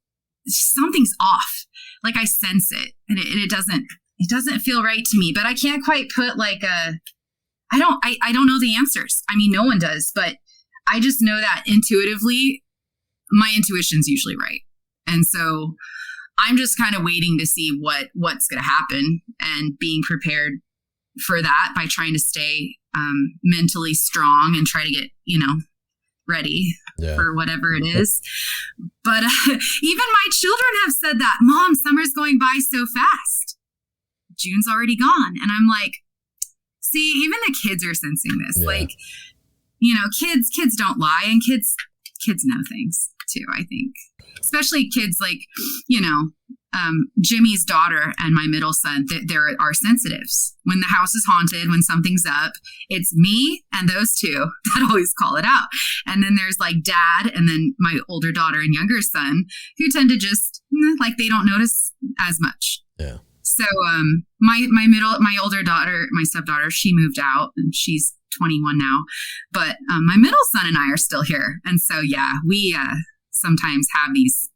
something's off. Like I sense it, and it doesn't feel right to me, but I can't quite put like I don't know the answers. I mean, no one does, but I just know that intuitively my intuition's usually right. And so I'm just kind of waiting to see what's going to happen and being prepared for that by trying to stay mentally strong and try to get, ready for whatever it is. But even my children have said that, Mom, summer's going by so fast. June's already gone. And I'm like, see, even the kids are sensing this. Yeah. Like, kids don't lie, and kids know things too, I think. Especially kids like, Jimmy's daughter and my middle son, there are sensitives. When the house is haunted, when something's up, it's me and those two that always call it out. And then there's like dad, and then my older daughter and younger son, who tend to just like they don't notice as much. Yeah. So my older daughter, my stepdaughter, she moved out and she's 21 now. But my middle son and I are still here. And so, yeah, we sometimes have these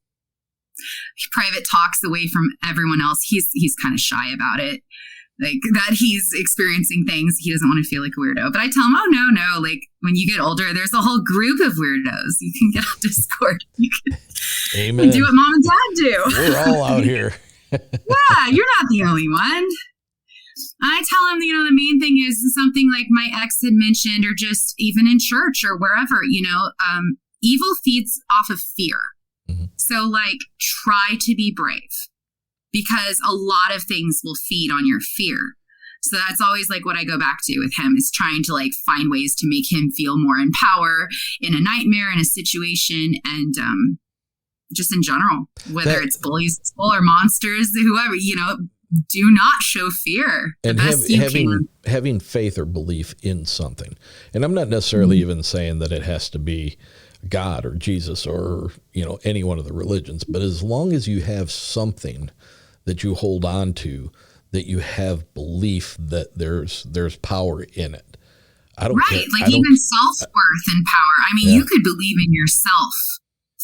private talks away from everyone else. He's kind of shy about it, like that he's experiencing things. He doesn't want to feel like a weirdo. But I tell him, oh, no, like when you get older, there's a whole group of weirdos. You can get on Discord. You can do what mom and dad do. We're all out here. Yeah, you're not the only one. I tell him, the main thing is something like my ex had mentioned, or just even in church or wherever, evil feeds off of fear. Mm-hmm. So like, try to be brave, because a lot of things will feed on your fear. So that's always like what I go back to with him, is trying to like find ways to make him feel more in power in a nightmare, in a situation, and just in general, whether it's bullies or monsters, whoever, do not show fear. And having faith or belief in something. And I'm not necessarily even saying that it has to be God or Jesus or, any one of the religions, but as long as you have something that you hold on to, that you have belief that there's power in it. I don't care. Like even self-worth and power. I mean, you could believe in yourself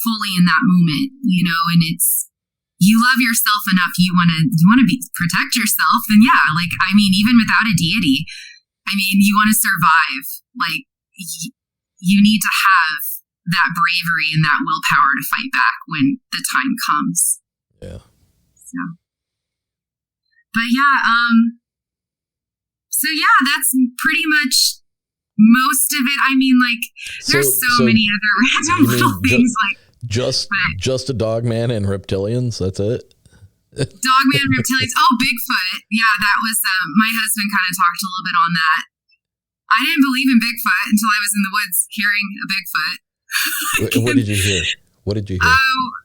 fully in that moment, and it's, you love yourself enough, you want to protect yourself. And yeah, like, I mean, even without a deity, I mean, you want to survive. Like, you need to have that bravery and that willpower to fight back when the time comes. Yeah. So, but yeah, that's pretty much most of it. I mean, like, there's so many other random little things, like just a Dogman and reptilians. That's it. Dogman and reptilians. Oh, Bigfoot. Yeah, that was my husband kind of talked a little bit on that. I didn't believe in Bigfoot until I was in the woods hearing a Bigfoot. What did you hear?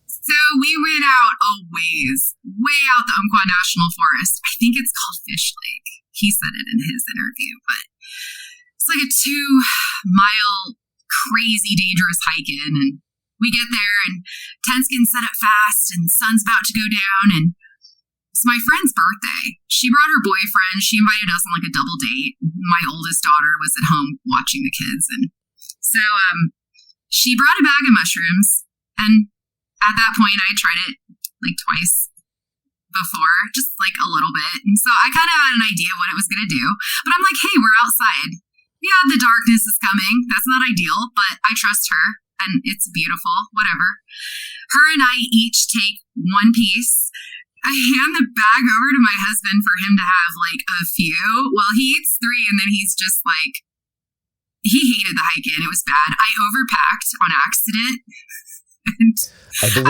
So we went out a ways, way out the Umpqua National Forest. I think it's called Fish Lake. He said it in his interview, but it's like a 2-mile crazy dangerous hike in, and we get there and tent's getting set up fast and sun's about to go down, and It's my friend's birthday. She brought her boyfriend. She invited us on like a double date. My oldest daughter was at home watching the kids. And so she brought a bag of mushrooms. And at that point, I tried it like twice before, just like a little bit. And so I kind of had an idea of what it was going to do. But I'm like, hey, we're outside. Yeah, the darkness is coming. That's not ideal, but I trust her. And it's beautiful, whatever. Her and I each take one piece. I hand the bag over to my husband for him to have like a few. Well, he eats 3 and then he's just like, he hated the hike in. It was bad. I overpacked on accident. And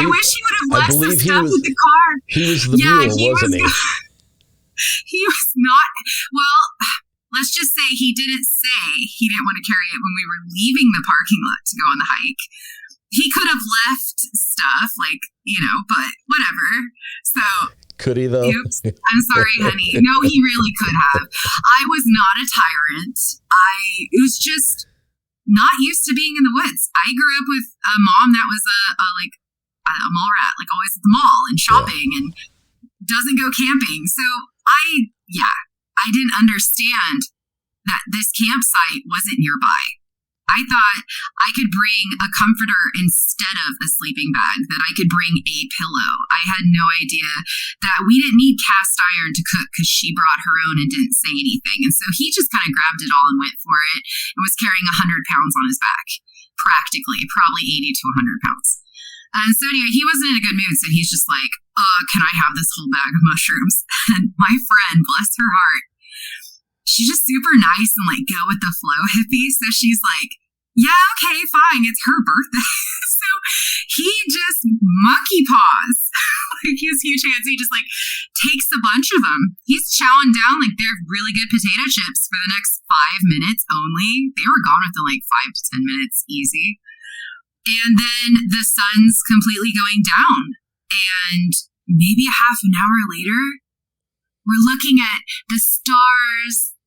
I wish he would have left some stuff with the car. He was the mule, wasn't he? He was not. Well, let's just say he didn't say he didn't want to carry it when we were leaving the parking lot to go on the hike. He could have left stuff, like, but whatever. So. Could he, though? Oops. I'm sorry, honey. No, he really could have. I was not a tyrant. I was just not used to being in the woods. I grew up with a mom that was a mall rat, like always at the mall and shopping and doesn't go camping. So I didn't understand that this campsite wasn't nearby. I thought I could bring a comforter instead of a sleeping bag, that I could bring a pillow. I had no idea that we didn't need cast iron to cook because she brought her own and didn't say anything. And so he just kind of grabbed it all and went for it and was carrying 100 pounds on his back, practically, probably 80 to 100 pounds. And so anyway, he wasn't in a good mood. So he's just like, can I have this whole bag of mushrooms? And my friend, bless her heart, she's just super nice and like go with the flow hippie. So she's like, yeah, okay, fine. It's her birthday. So he just monkey paws. Like he has huge hands. He just like takes a bunch of them. He's chowing down like they're really good potato chips for the next 5 minutes only. They were gone within like 5 to 10 minutes, easy. And then the sun's completely going down. And maybe a half an hour later, we're looking at the stars.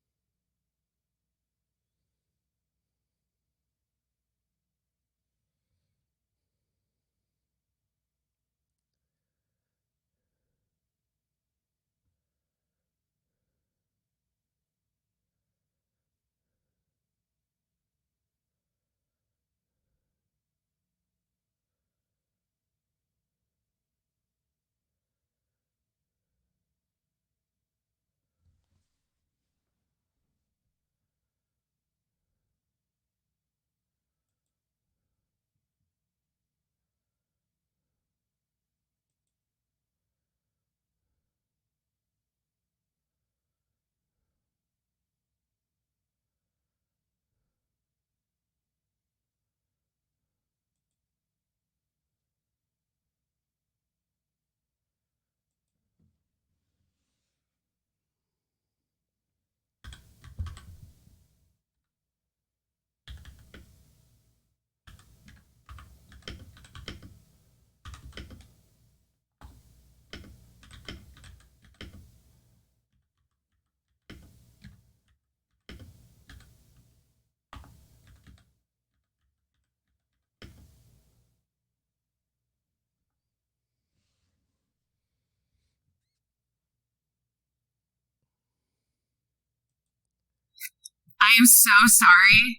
I am so sorry.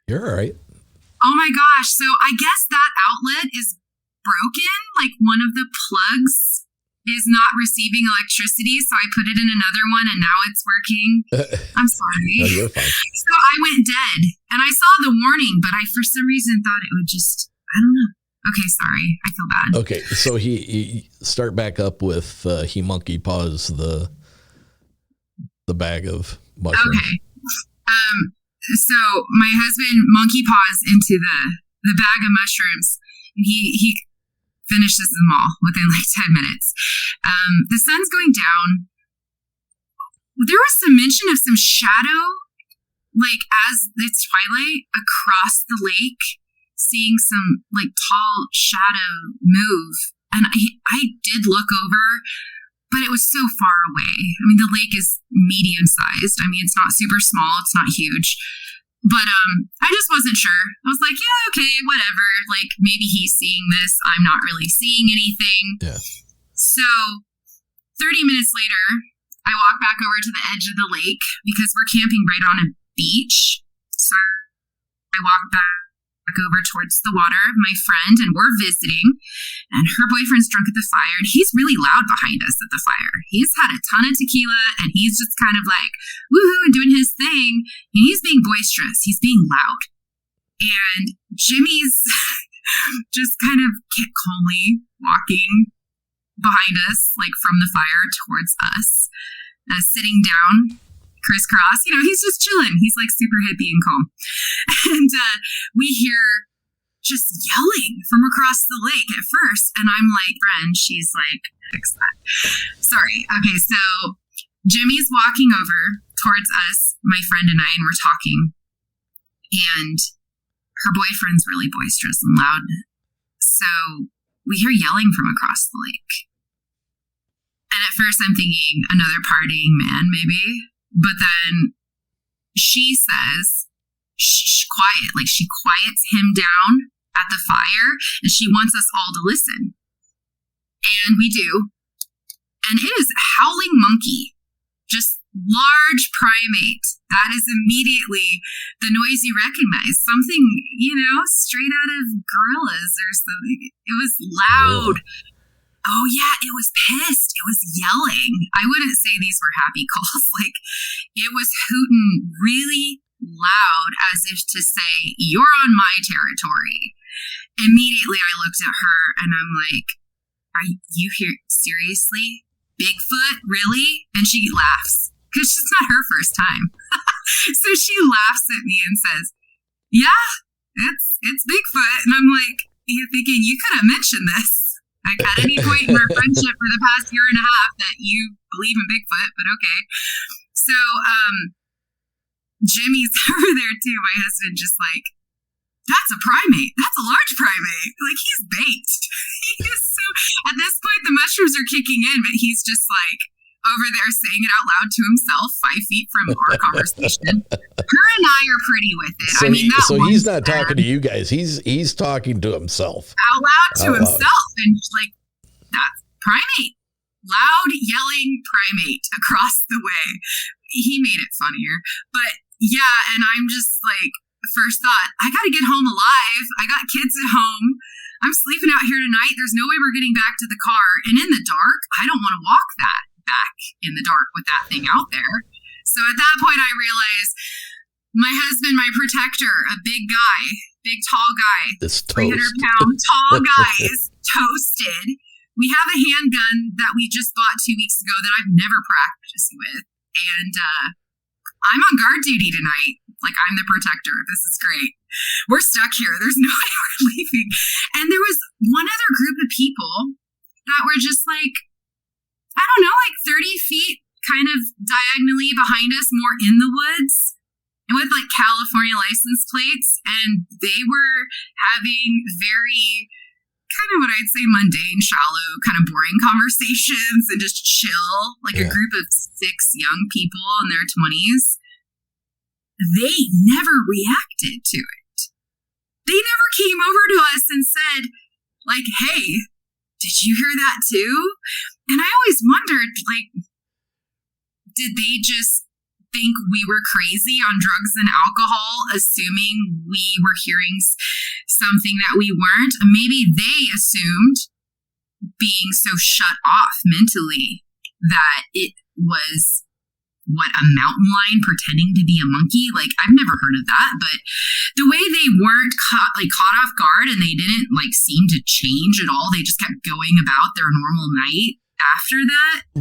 You're all right. Oh my gosh. So I guess that outlet is broken. Like one of the plugs is not receiving electricity. So I put it in another one and now it's working. I'm sorry. No, you're fine. So I went dead and I saw the warning, but I, for some reason, thought it would just, I don't know. Okay, sorry. I feel bad. Okay. So he start back up with, he monkey paws the bag of mushrooms. Okay. So my husband monkey paws into the bag of mushrooms and he finishes them all within like 10 minutes. The sun's going down. There was some mention of some shadow, like as it's twilight across the lake, seeing some like tall shadow move. And I did look over, but it was so far away. I mean, the lake is medium sized. I mean, it's not super small. It's not huge. But I just wasn't sure. I was like, yeah, okay, whatever. Like, maybe he's seeing this. I'm not really seeing anything. Yeah. So 30 minutes later, I walk back over to the edge of the lake because we're camping right on a beach. So I walk back over towards the water, my friend, and we're visiting. And her boyfriend's drunk at the fire, and he's really loud behind us at the fire. He's had a ton of tequila, and he's just kind of like, woohoo, and doing his thing. And he's being boisterous. He's being loud. And Jimmy's just kind of calmly walking behind us, like from the fire towards us, sitting down, crisscross. He's just chilling. He's like super hippie and calm. And we hear just yelling from across the lake at first. And I'm like, friend, she's like, fix that. Sorry. Okay, so Jimmy's walking over towards us, my friend and I, and we're talking. And her boyfriend's really boisterous and loud. So we hear yelling from across the lake. And at first I'm thinking another partying man, maybe. But then she says, shh, quiet. Like she quiets him down at the fire and she wants us all to listen. And we do. And it is howling monkey. Just large primate. That is immediately the noise you recognize. Something, straight out of gorillas or something. It was loud. Oh, yeah, it was pissed. It was yelling. I wouldn't say these were happy calls. Like, it was hooting really loud as if to say, you're on my territory. Immediately, I looked at her and I'm like, are you here? Seriously? Bigfoot? Really? And she laughs because it's not her first time. So she laughs at me and says, yeah, it's Bigfoot. And I'm like, you're thinking you could have mentioned this. Like at any point in our friendship for the past year and a half that you believe in Bigfoot, but okay. So, Jimmy's over there too, my husband, just like, that's a primate. That's a large primate. Like he's baked. He is so, at this point the mushrooms are kicking in, but he's just like over there saying it out loud to himself 5 feet from our conversation. Her and I are pretty with it. So he's not talking to you guys. He's talking to himself. Out loud to himself. And like, that's primate. Loud yelling primate across the way. He made it funnier. But yeah, and I'm just like, first thought, I got to get home alive. I got kids at home. I'm sleeping out here tonight. There's no way we're getting back to the car. And in the dark, I don't want to walk that back in the dark with that thing out there. So at that point, I realized my husband, my protector, a big guy, big tall guy, 300-pound tall guy is toasted. We have a handgun that we just bought 2 weeks ago that I've never practiced with. And I'm on guard duty tonight. Like, I'm the protector. This is great. We're stuck here. There's no way we're leaving. And there was one other group of people that were just like, I don't know, like 30 feet kind of diagonally behind us, more in the woods, and with like California license plates. And they were having very kind of what I'd say mundane, shallow, kind of boring conversations and just chill, like a group of 6 young people in their 20s. They never reacted to it. They never came over to us and said, like, hey, did you hear that too? And I always wondered, like, did they just think we were crazy on drugs and alcohol, assuming we were hearing something that we weren't? Maybe they assumed, being so shut off mentally, that it was a mountain lion pretending to be a monkey. Like, I've never heard of that, but the way they weren't caught off guard and they didn't like seem to change at all. They just kept going about their normal night after that. I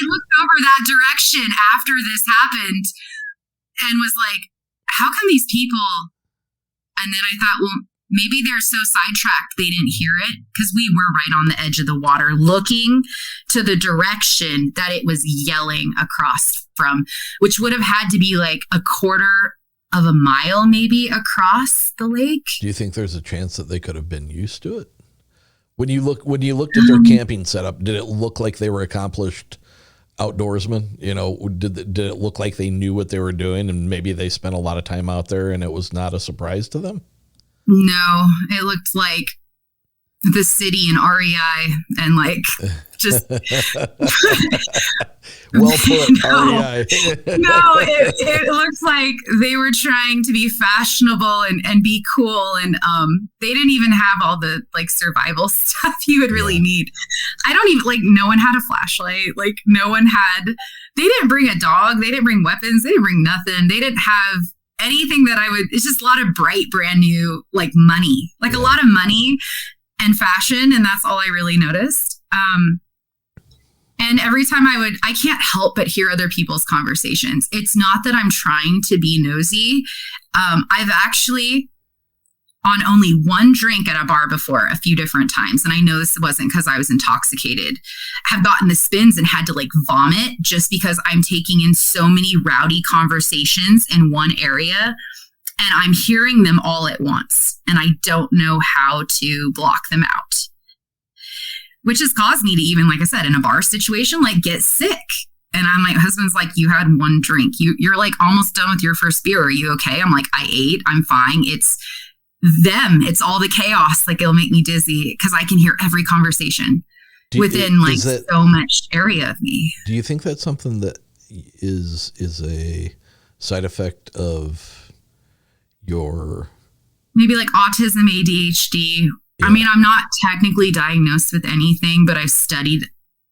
looked over that direction after this happened and was like, how come these people? And then I thought, well, maybe they're so sidetracked they didn't hear it, because we were right on the edge of the water looking to the direction that it was yelling across from, which would have had to be like a quarter of a mile maybe across the lake. Do you think there's a chance that they could have been used to it? When you looked at their camping setup, did it look like they were accomplished outdoorsmen? Did it look like they knew what they were doing and maybe they spent a lot of time out there and it was not a surprise to them? No, it looked like the city and REI and like just well put. REI. No, it looks like they were trying to be fashionable and be cool, and they didn't even have all the like survival stuff you would really need. I don't even like, no one had a flashlight, like no one had, they didn't bring a dog, they didn't bring weapons, they didn't bring nothing, they didn't have anything that I would, it's just a lot of bright brand new like money, like a lot of money and fashion, and that's all I really noticed. And every time I can't help but hear other people's conversations. It's not that I'm trying to be nosy. I've actually, on only one drink at a bar before a few different times, and I know this wasn't because I was intoxicated, have gotten the spins and had to like vomit just because I'm taking in so many rowdy conversations in one area. And I'm hearing them all at once, and I don't know how to block them out, which has caused me to even, like I said, in a bar situation, like get sick. And I'm like, husband's like, you had one drink. You're like almost done with your first beer. Are you okay? I'm like, I ate. I'm fine. It's them. It's all the chaos. Like it'll make me dizzy because I can hear every conversation within like so much area of me. Do you think that's something that is a side effect of your maybe like autism, ADHD? Yeah. I mean, I'm not technically diagnosed with anything, but I've studied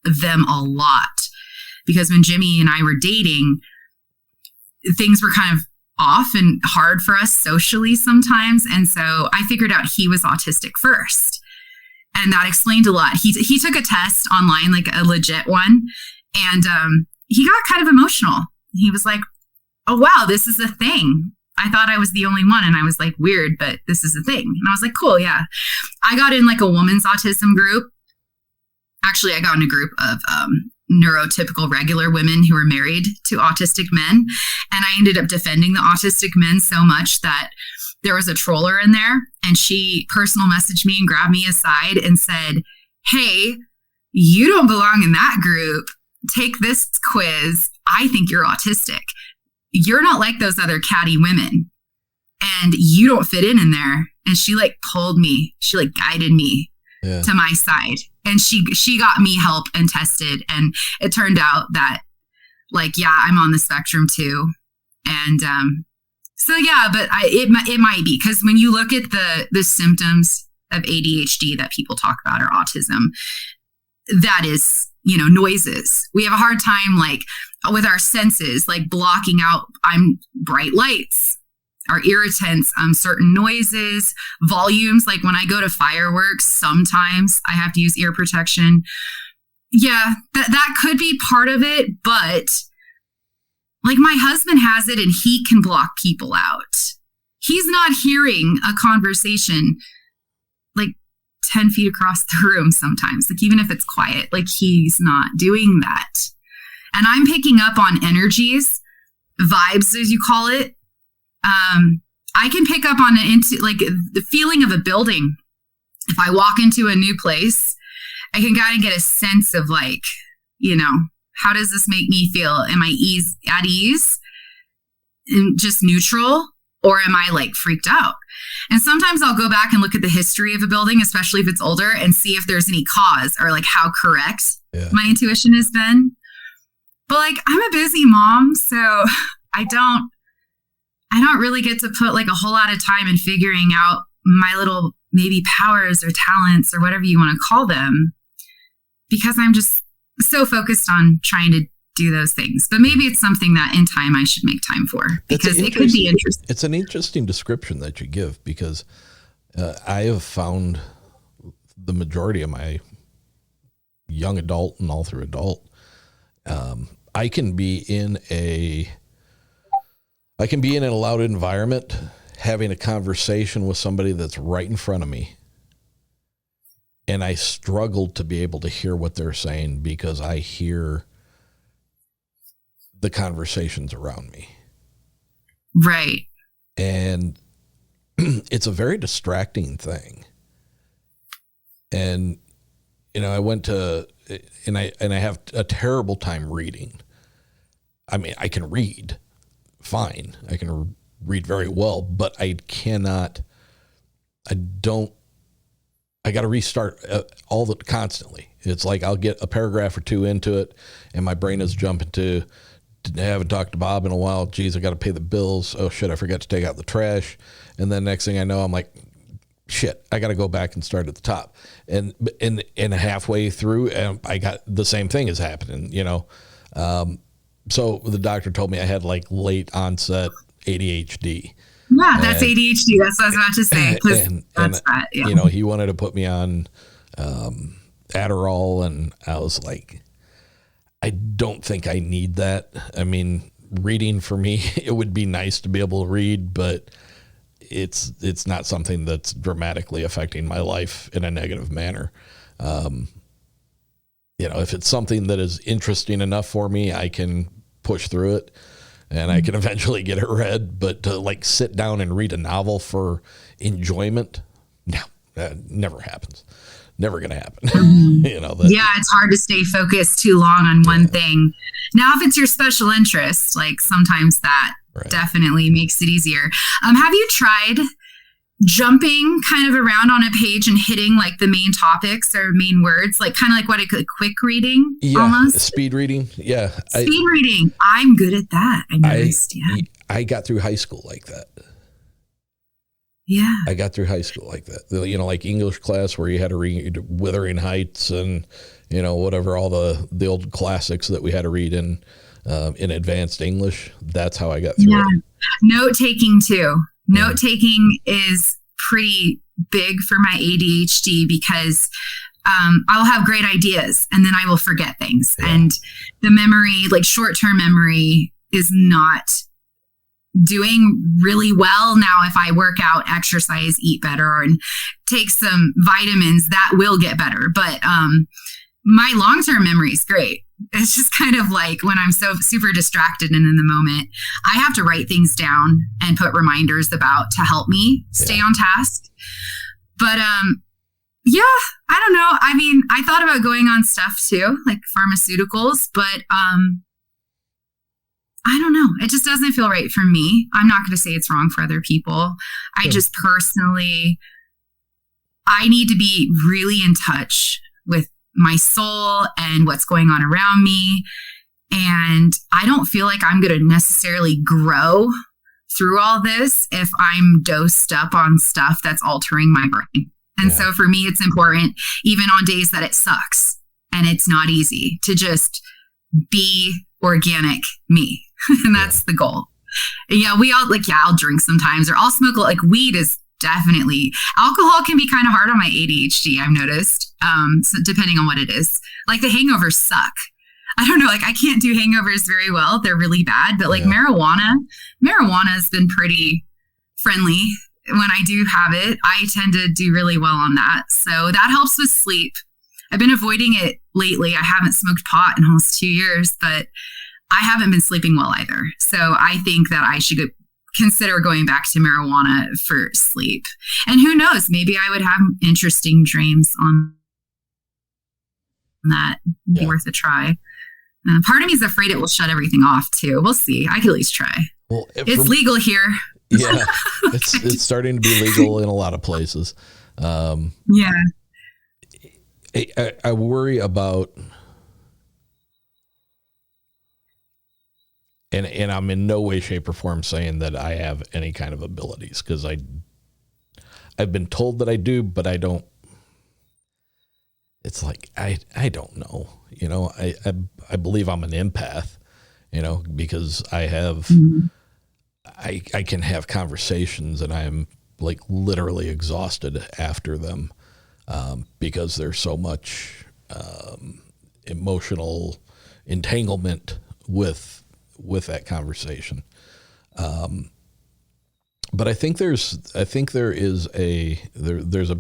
them a lot because when Jimmy and I were dating, things were kind of off and hard for us socially sometimes. And so I figured out he was autistic first. And that explained a lot. He took a test online, like a legit one. And he got kind of emotional. He was like, oh, wow, this is a thing. I thought I was the only one. And I was like, weird, but this is a thing. And I was like, cool, yeah. I got in like a woman's autism group. Actually, I got in a group of neurotypical regular women who were married to autistic men. And I ended up defending the autistic men so much that there was a troller in there, and she personal messaged me and grabbed me aside and said, hey, you don't belong in that group. Take this quiz. I think you're autistic. You're not like those other catty women, and you don't fit in there. And she like pulled me, she like guided me to my side, and she got me help and tested. And it turned out that like, yeah, I'm on the spectrum too. And, so yeah, but it might be, because when you look at the symptoms of ADHD that people talk about, or autism, that is, noises. We have a hard time like with our senses, like blocking out bright lights, our irritants, certain noises, volumes. Like when I go to fireworks, sometimes I have to use ear protection. Yeah, that could be part of it, but like my husband has it and he can block people out. He's not hearing a conversation like 10 feet across the room sometimes. Like even if it's quiet, like he's not doing that. And I'm picking up on energies, vibes, as you call it. I can pick up on it into like the feeling of a building. If I walk into a new place, I can kind of get a sense of like, how does this make me feel? Am I at ease and just neutral, or am I like freaked out? And sometimes I'll go back and look at the history of a building, especially if it's older, and see if there's any cause or like how correct my intuition has been. But like I'm a busy mom, so I don't really get to put like a whole lot of time in figuring out my little maybe powers or talents or whatever you want to call them, because I'm just so focused on trying to do those things. But maybe it's something that in time I should make time for, because it could be interesting. It's an interesting description that you give, because I have found the majority of my young adult and all through adult, I can be in a loud environment, having a conversation with somebody that's right in front of me, and I struggled to be able to hear what they're saying because I hear the conversations around me. Right. And it's a very distracting thing. And, I went to, and I have a terrible time reading. I mean, I can read fine. I can read very well, but I don't I got to restart constantly. It's like I'll get a paragraph or two into it and my brain is jumping to, I haven't talked to Bob in a while. Geez, I got to pay the bills. Oh shit, I forgot to take out the trash. And then next thing I know, I'm like, shit, I got to go back and start at the top. And halfway through, I got the same thing is happening, you know? So the doctor told me I had like late onset ADHD. Yeah, that's ADHD. That's what I was about to say. That's that. Yeah. You know, he wanted to put me on Adderall, and I was like, I don't think I need that. I mean, reading for me, it would be nice to be able to read, but it's not something that's dramatically affecting my life in a negative manner. You know, if it's something that is interesting enough for me, I can push through it and I can eventually get it read, but to like sit down and read a novel for enjoyment, no, that never happens. Never going to happen. You know, it's hard to stay focused too long on one thing. Now, if it's your special interest, like sometimes that definitely makes it easier. Have you tried jumping kind of around on a page and hitting like the main topics or main words, like kind of like what a quick reading almost? Speed reading. Yeah. Speed reading. I'm good at that. I noticed. I got through high school like that. Yeah. I got through high school like that. You know, like English class where you had to read Wuthering Heights and, you know, whatever, all the old classics that we had to read in advanced English. That's how I got through it. Note taking too. Note taking is pretty big for my ADHD because I'll have great ideas and then I will forget things. Yeah. And the memory, like short-term memory, is not doing really well. Now, if I work out, exercise, eat better, and take some vitamins, that will get better. But my long-term memory is great. It's just kind of like when I'm so super distracted and in the moment, I have to write things down and put reminders to help me stay on task. But I don't know. I mean, I thought about going on stuff too, like pharmaceuticals, but I don't know. It just doesn't feel right for me. I'm not going to say it's wrong for other people. I just personally, I need to be really in touch with my soul and what's going on around me. And I don't feel like I'm going to necessarily grow through all this if I'm dosed up on stuff that's altering my brain. And so for me, it's important, even on days that it sucks and it's not easy, to just be organic me. And that's the goal. Yeah, we all I'll drink sometimes, or I'll smoke. Like weed is definitely, alcohol can be kind of hard on my ADHD, I've noticed. So depending on what it is, like the hangovers suck. I don't know, like I can't do hangovers very well. They're really bad, but like marijuana has been pretty friendly. When I do have it, I tend to do really well on that. So that helps with sleep. I've been avoiding it lately. I haven't smoked pot in almost 2 years, but I haven't been sleeping well either. So I think that I should consider going back to marijuana for sleep. And who knows, maybe I would have interesting dreams on that. Be worth a try. Part of me is afraid it will shut everything off too. We'll see. I could at least try. Well, it's legal here. Yeah, it's starting to be legal in a lot of places. I worry about, and I'm in no way, shape, or form saying that I have any kind of abilities, because I've been told that I do, but I don't. It's like I don't know. You know, I believe I'm an empath. You know, because I have. I can have conversations and I'm like literally exhausted after them because there's so much emotional entanglement with that conversation. But I think there's a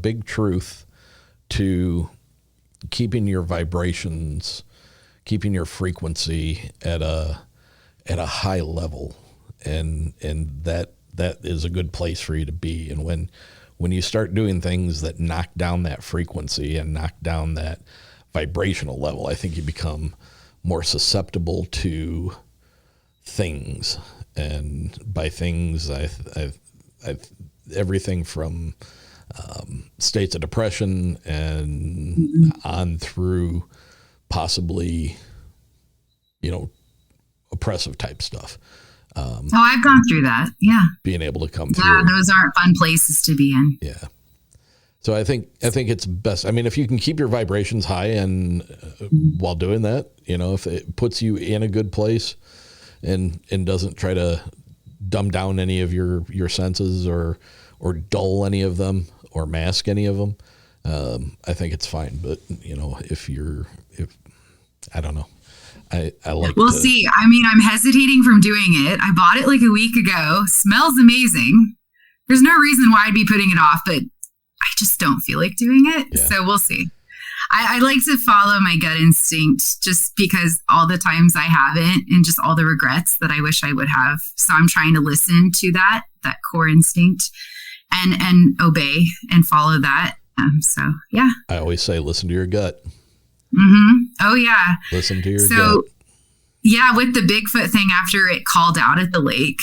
big truth to keeping your vibrations, keeping your frequency at a high level. And that is a good place for you to be. And when you start doing things that knock down that frequency and knock down that vibrational level, I think you become more susceptible to things. And by things, I've everything from states of depression and on through possibly, oppressive type stuff. I've gone through that. Yeah. Being able to come through. Yeah, those aren't fun places to be in. Yeah. So I think it's best. I mean, if you can keep your vibrations high and while doing that, if it puts you in a good place and doesn't try to dumb down any of your senses or dull any of them or mask any of them, I think it's fine. But if I don't know, I like. We'll see. I mean, I'm hesitating from doing it. I bought it like a week ago. Smells amazing. There's no reason why I'd be putting it off, but I just don't feel like doing it. Yeah. So we'll see. I like to follow my gut instinct just because all the times I haven't and just all the regrets that I wish I would have. So I'm trying to listen to that core instinct and obey and follow that. So, yeah. I always say, listen to your gut. Mm-hmm. Oh, yeah. Listen to your gut. So, yeah, with the Bigfoot thing after it called out at the lake,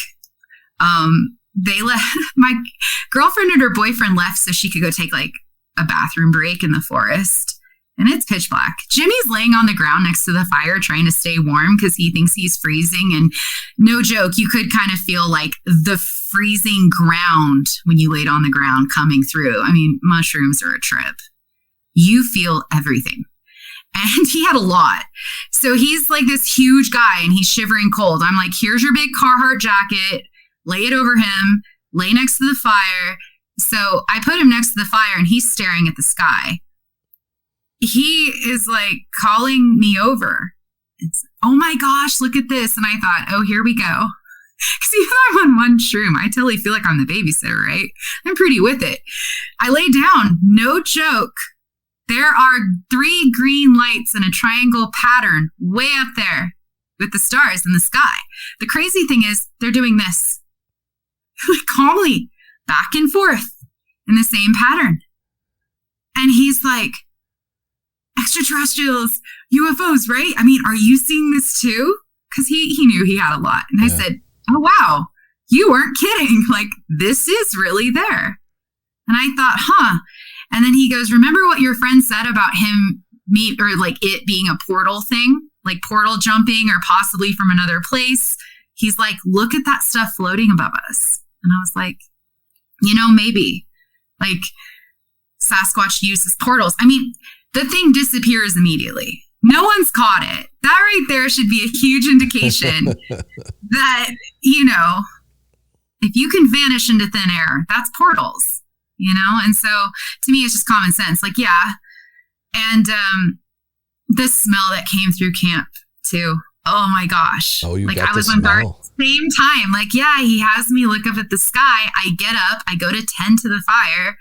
they let my girlfriend and her boyfriend left so she could go take like a bathroom break in the forest. And it's pitch black. Jimmy's laying on the ground next to the fire trying to stay warm because he thinks he's freezing. And no joke, you could kind of feel like the freezing ground when you laid on the ground coming through. I mean, mushrooms are a trip. You feel everything. And he had a lot. So he's like this huge guy and he's shivering cold. I'm like, here's your big Carhartt jacket. Lay it over him. Lay next to the fire. So I put him next to the fire and he's staring at the sky. He is like calling me over. It's, oh my gosh, look at this. And I thought, oh, here we go. Because even though I'm on one shroom, I totally feel like I'm the babysitter, right? I'm pretty with it. I lay down, no joke. There are 3 green lights in a triangle pattern way up there with the stars in the sky. The crazy thing is they're doing this like calmly back and forth in the same pattern. And he's like, extraterrestrials, UFOs, right? I mean, are you seeing this too? Because he knew he had a lot. And I said, oh, wow, you weren't kidding. Like, this is really there. And I thought, huh. And then he goes, remember what your friend said about it being a portal thing, like portal jumping or possibly from another place? He's like, look at that stuff floating above us. And I was like, maybe like Sasquatch uses portals. I mean, the thing disappears immediately. No one's caught it. That right there should be a huge indication that, if you can vanish into thin air, that's portals, And so to me, it's just common sense. Like, yeah. And the smell that came through camp too. Oh my gosh. Oh, you like got I was the on guard smell. Same time. Like, yeah, he has me look up at the sky. I get up, I go to tend to the fire.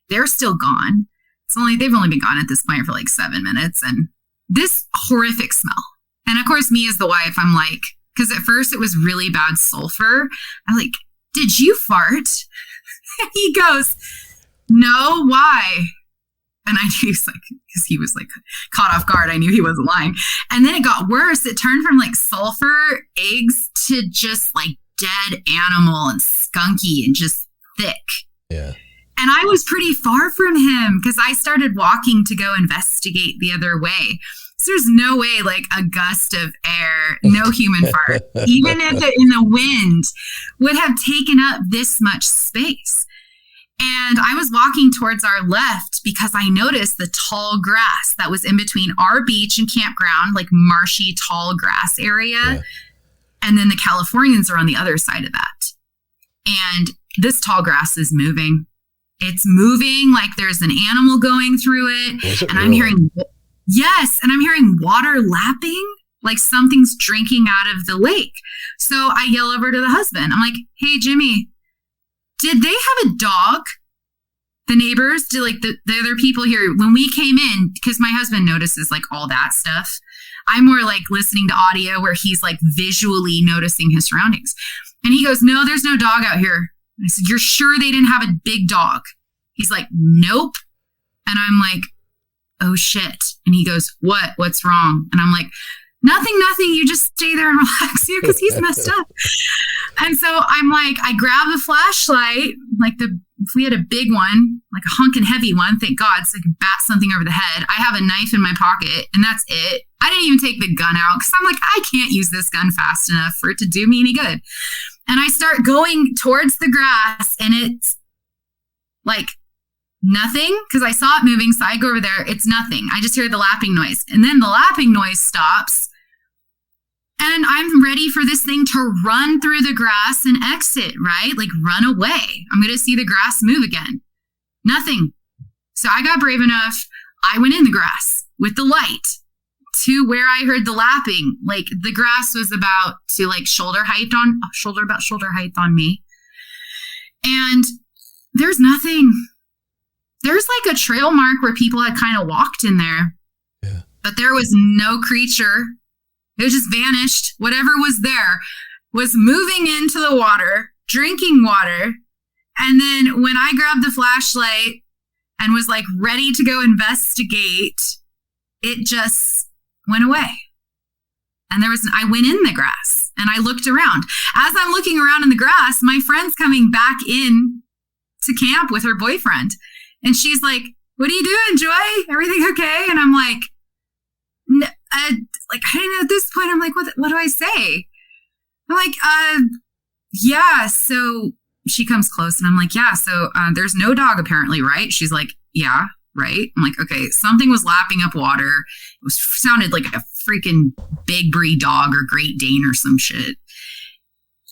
They're still gone. They've only been gone at this point for like 7 minutes, and this horrific smell. And of course, me as the wife, I'm like, because at first it was really bad sulfur. I'm like, did you fart? And he goes, no, why? And I knew because he was like caught off guard. I knew he wasn't lying. And then it got worse. It turned from like sulfur eggs to just like dead animal and skunky and just thick. Yeah. And I was pretty far from him because I started walking to go investigate the other way. So there's no way like a gust of air, no human fart, even if in the wind, would have taken up this much space. And I was walking towards our left because I noticed the tall grass that was in between our beach and campground, like marshy, tall grass area. Yeah. And then the Californians are on the other side of that. And this tall grass is moving. It's moving like there's an animal going through it. And I'm hearing, yes. And I'm hearing water lapping like something's drinking out of the lake. So I yell over to the husband. I'm like, hey, Jimmy, did they have a dog? The neighbors, did like the other people here, when we came in, because my husband notices like all that stuff. I'm more like listening to audio where he's like visually noticing his surroundings. And he goes, no, there's no dog out here. I said, you're sure they didn't have a big dog? He's like, nope. And I'm like, oh shit. And he goes, what's wrong? And I'm like, nothing. You just stay there and relax because he's messed up. And so I'm like, I grab the flashlight, like the if we had a big one, like a hunk and heavy one, thank God, so I could bat something over the head. I have a knife in my pocket, and that's it. I didn't even take the gun out because I'm like, I can't use this gun fast enough for it to do me any good. And I start going towards the grass, and it's like nothing because I saw it moving. So I go over there. It's nothing. I just hear the lapping noise. And then the lapping noise stops. And I'm ready for this thing to run through the grass and exit, right? Like run away. I'm going to see the grass move again. Nothing. So I got brave enough. I went in the grass with the light to where I heard the lapping. Like the grass was about to like shoulder height on me. And there's nothing. There's like a trail mark where people had kind of walked in there. Yeah. But there was no creature. It just vanished. Whatever was there was moving into the water, drinking water. And then when I grabbed the flashlight and was like ready to go investigate, it just went away. And I went in the grass and I looked around. As I'm looking around in the grass, my friend's coming back in to camp with her boyfriend. And she's like, "What are you doing, Joy? Everything okay?" And I'm like, I don't know, at this point, I'm like, what do I say? I'm like, yeah. So she comes close and I'm like, yeah. So there's no dog apparently, right? She's like, yeah, right. I'm like, okay, something was lapping up water. It sounded like a freaking big breed dog or Great Dane or some shit.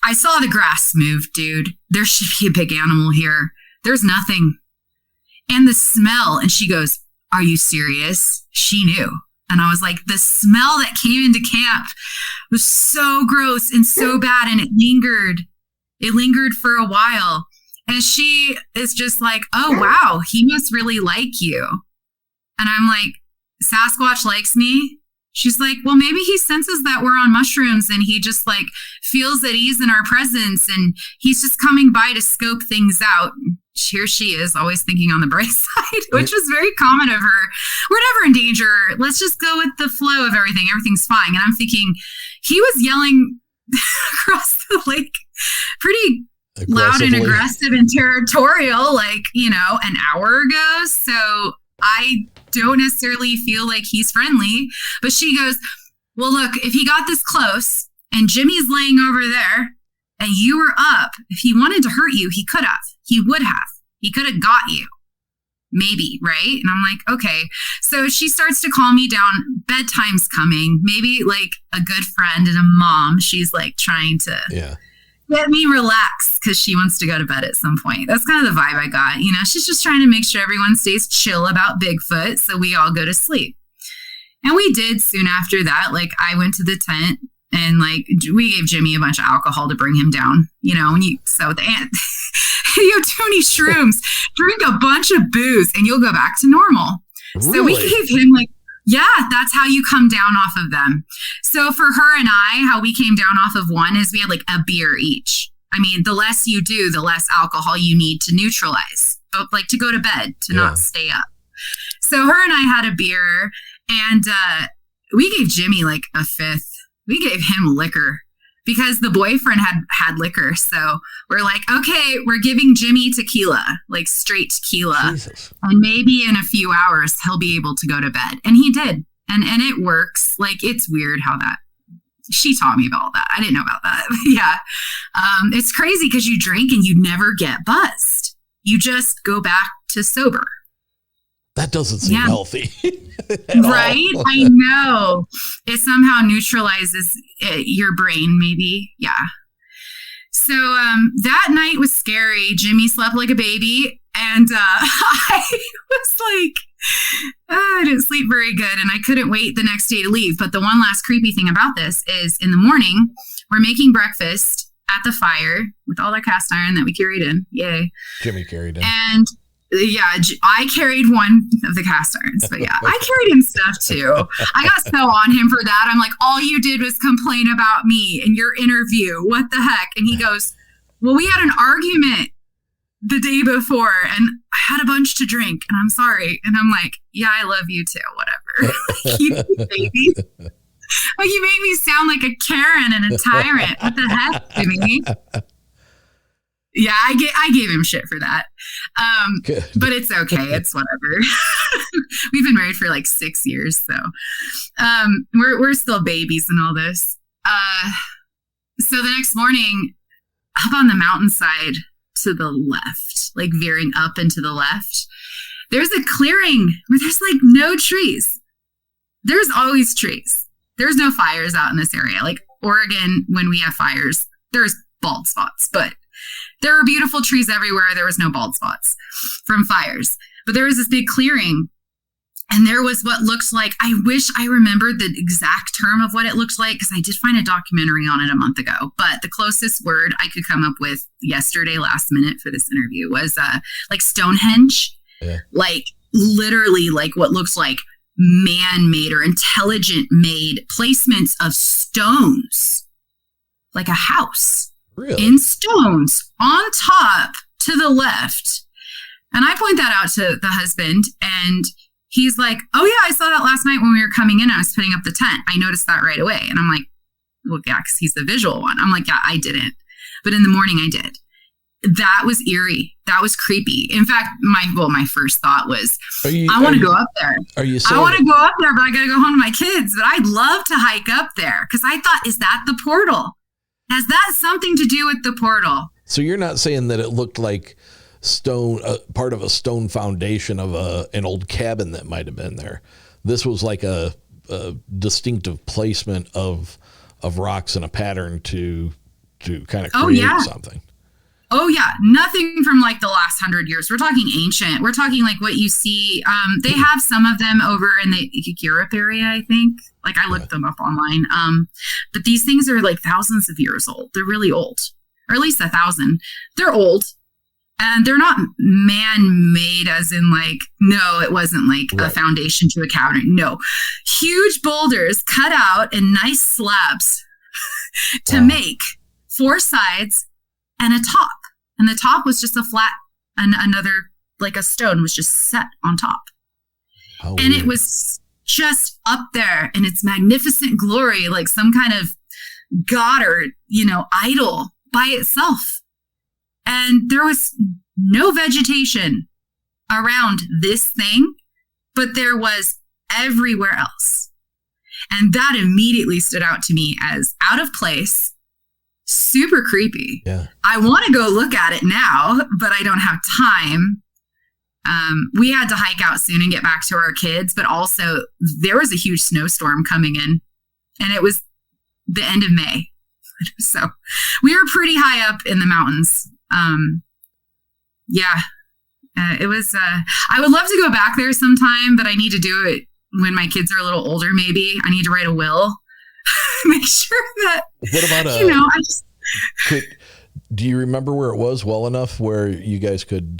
I saw the grass move, dude. There should be a big animal here. There's nothing. And the smell. And she goes, "Are you serious?" She knew. And I was like, the smell that came into camp was so gross and so bad. And it lingered. It lingered for a while. And she is just like, "Oh, wow, he must really like you." And I'm like, "Sasquatch likes me?" She's like, "Well, maybe he senses that we're on mushrooms and he just like feels at ease in our presence and he's just coming by to scope things out." Here she is, always thinking on the bright side, which was very common of her. We're never in danger. Let's just go with the flow of everything. Everything's fine. And I'm thinking, he was yelling across the lake pretty loud and aggressive and territorial, like, an hour ago. So I don't necessarily feel like he's friendly. But she goes, "Well, look, if he got this close and Jimmy's laying over there and you were up, if he wanted to hurt you, he could have. He would have. He could have got you. Maybe, right?" And I'm like, okay. So she starts to calm me down. Bedtime's coming. Maybe like a good friend and a mom. She's like trying to get me relaxed because she wants to go to bed at some point. That's kind of the vibe I got. She's just trying to make sure everyone stays chill about Bigfoot so we all go to sleep. And we did soon after that. Like I went to the tent and like we gave Jimmy a bunch of alcohol to bring him down. When you have too many shrooms, drink a bunch of booze and you'll go back to normal. Really? So we gave him that's how you come down off of them. So for her and I, how we came down off of one is we had like a beer each. I mean, the less you do, the less alcohol you need to neutralize, but like to go to bed, to not stay up. So her and I had a beer and we gave Jimmy like a fifth. We gave him liquor because the boyfriend had liquor. So we're like, okay, we're giving Jimmy tequila, like straight tequila. Jesus. And maybe in a few hours, he'll be able to go to bed. And he did. And it works. Like, it's weird how she taught me about all that. I didn't know about that. Yeah. It's crazy because you drink and you never get buzzed. You just go back to sober. That doesn't seem healthy. Right? I know. It somehow neutralizes your brain, maybe. Yeah. So that night was scary. Jimmy slept like a baby. And I was like, I didn't sleep very good. And I couldn't wait the next day to leave. But the one last creepy thing about this is in the morning, we're making breakfast at the fire with all our cast iron that we carried in. Yay. Jimmy carried in. And yeah, I carried one of the cast irons, but yeah, I carried in stuff too. I got so on him for that. I'm like, all you did was complain about me in your interview. What the heck? And he goes, well, we had an argument the day before and I had a bunch to drink and I'm sorry. And I'm like, yeah, I love you too. Whatever. You baby. Like you made me sound like a Karen and a tyrant. What the heck, Jimmy? Yeah, I gave him shit for that. But it's okay. It's whatever. We've been married for like 6 years, so we're still babies and all this. So the next morning, up on the mountainside to the left, like veering up and to the left, there's a clearing where there's like no trees. There's always trees. There's no fires out in this area. Like Oregon, when we have fires, there's bald spots, but there are beautiful trees everywhere. There was no bald spots from fires. But there was this big clearing, and there was what looked like, I wish I remembered the exact term of what it looked like, because I did find a documentary on it a month ago. But the closest word I could come up with yesterday, last minute for this interview, was like Stonehenge. Yeah. Like literally like what looks like man-made or intelligent-made placements of stones, like a house. Really? In stones on top to the left. And I point that out to the husband, and he's like, oh yeah, I saw that last night when we were coming in. I was putting up the tent. I noticed that right away. And I'm like, well, yeah, because he's the visual one. I'm like, yeah, I didn't. But in the morning I did. That was eerie. That was creepy. In fact, my first thought was, I want to go up there. I want to go up there, but I got to go home to my kids. But I'd love to hike up there, because I thought, is that the portal? Has that something to do with the portal? So you're not saying that it looked like stone, part of a stone foundation of an old cabin that might have been there. This was like a distinctive placement of rocks in a pattern to kind of create something. Oh yeah, nothing from like the last 100 years. We're talking ancient. We're talking like what you see. They have some of them over in the Europe area, I think. Like I looked them up online. But these things are like thousands of years old. They're really old, or at least 1,000. They're old, and they're not man-made as in like, no, it wasn't like a foundation to a cabinet. No, huge boulders cut out in nice slabs to make 4 sides and a top. And the top was just a flat, and another, like a stone was just set on top. And weird. It was just up there in its magnificent glory, like some kind of god or, idol by itself. And there was no vegetation around this thing, but there was everywhere else. And that immediately stood out to me as out of place. Super creepy. Yeah. I want to go look at it now, but I don't have time. We had to hike out soon and get back to our kids, but also there was a huge snowstorm coming in, and it was the end of May. So we were pretty high up in the mountains. It was, I would love to go back there sometime, but I need to do it when my kids are a little older. Maybe I need to write a will. Make sure that, what about do you remember where it was well enough where you guys could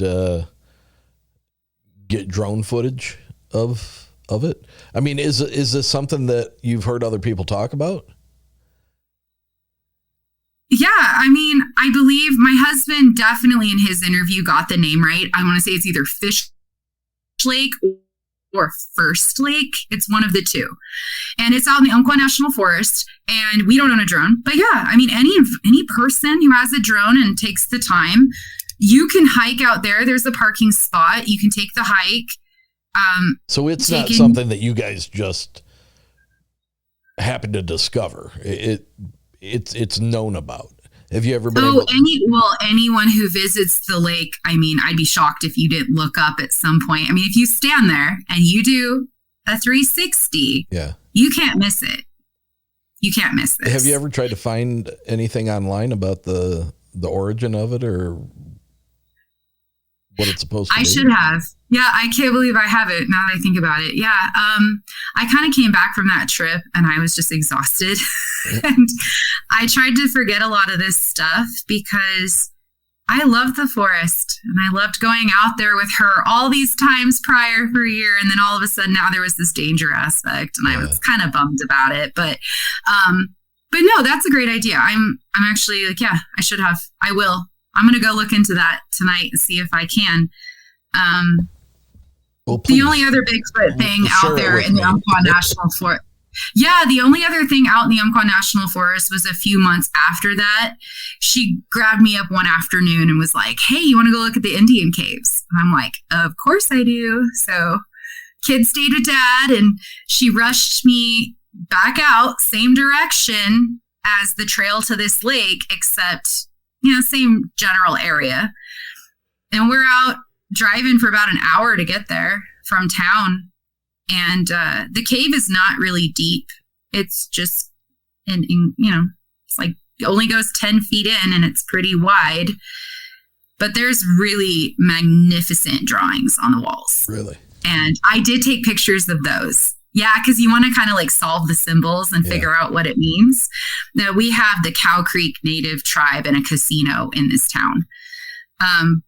get drone footage of it? I mean, is this something that you've heard other people talk about? Yeah, I mean, I believe my husband definitely in his interview got the name right. I want to say it's either Fish Lake or First Lake. It's one of the two. And it's out in the Umpqua National Forest, and we don't own a drone. But yeah, I mean, any person who has a drone and takes the time, you can hike out there. There's a parking spot. You can take the hike. So it's not something that you guys just happen to discover. It's known about. Have you ever been anyone who visits the lake, I mean, I'd be shocked if you didn't look up at some point. I mean, if you stand there and you do a 360, you can't miss it. You can't miss this. Have you ever tried to find anything online about the origin of it or what it's supposed to be? I should have. Yeah, I can't believe I haven't now that I think about it. Yeah, I kind of came back from that trip and I was just exhausted. And I tried to forget a lot of this stuff because I loved the forest and I loved going out there with her all these times prior for a year. And then all of a sudden now there was this danger aspect and I was kind of bummed about it. But no, that's a great idea. I'm actually like, yeah, I should have. I will. I'm going to go look into that tonight and see if I can. The only other Bigfoot thing out there in the Umpqua National Forest. Yeah, the only other thing out in the Umpqua National Forest was a few months after that. She grabbed me up one afternoon and was like, hey, you want to go look at the Indian caves? And I'm like, of course I do. So kids stayed with Dad, and she rushed me back out, same direction as the trail to this lake, except, same general area. And we're out driving for about an hour to get there from town. And the cave is not really deep. It's just, it's like it only goes 10 feet in, and it's pretty wide. But there's really magnificent drawings on the walls. Really? And I did take pictures of those. Yeah, because you want to kind of like solve the symbols and figure out what it means. Now, we have the Cow Creek Native tribe and a casino in this town.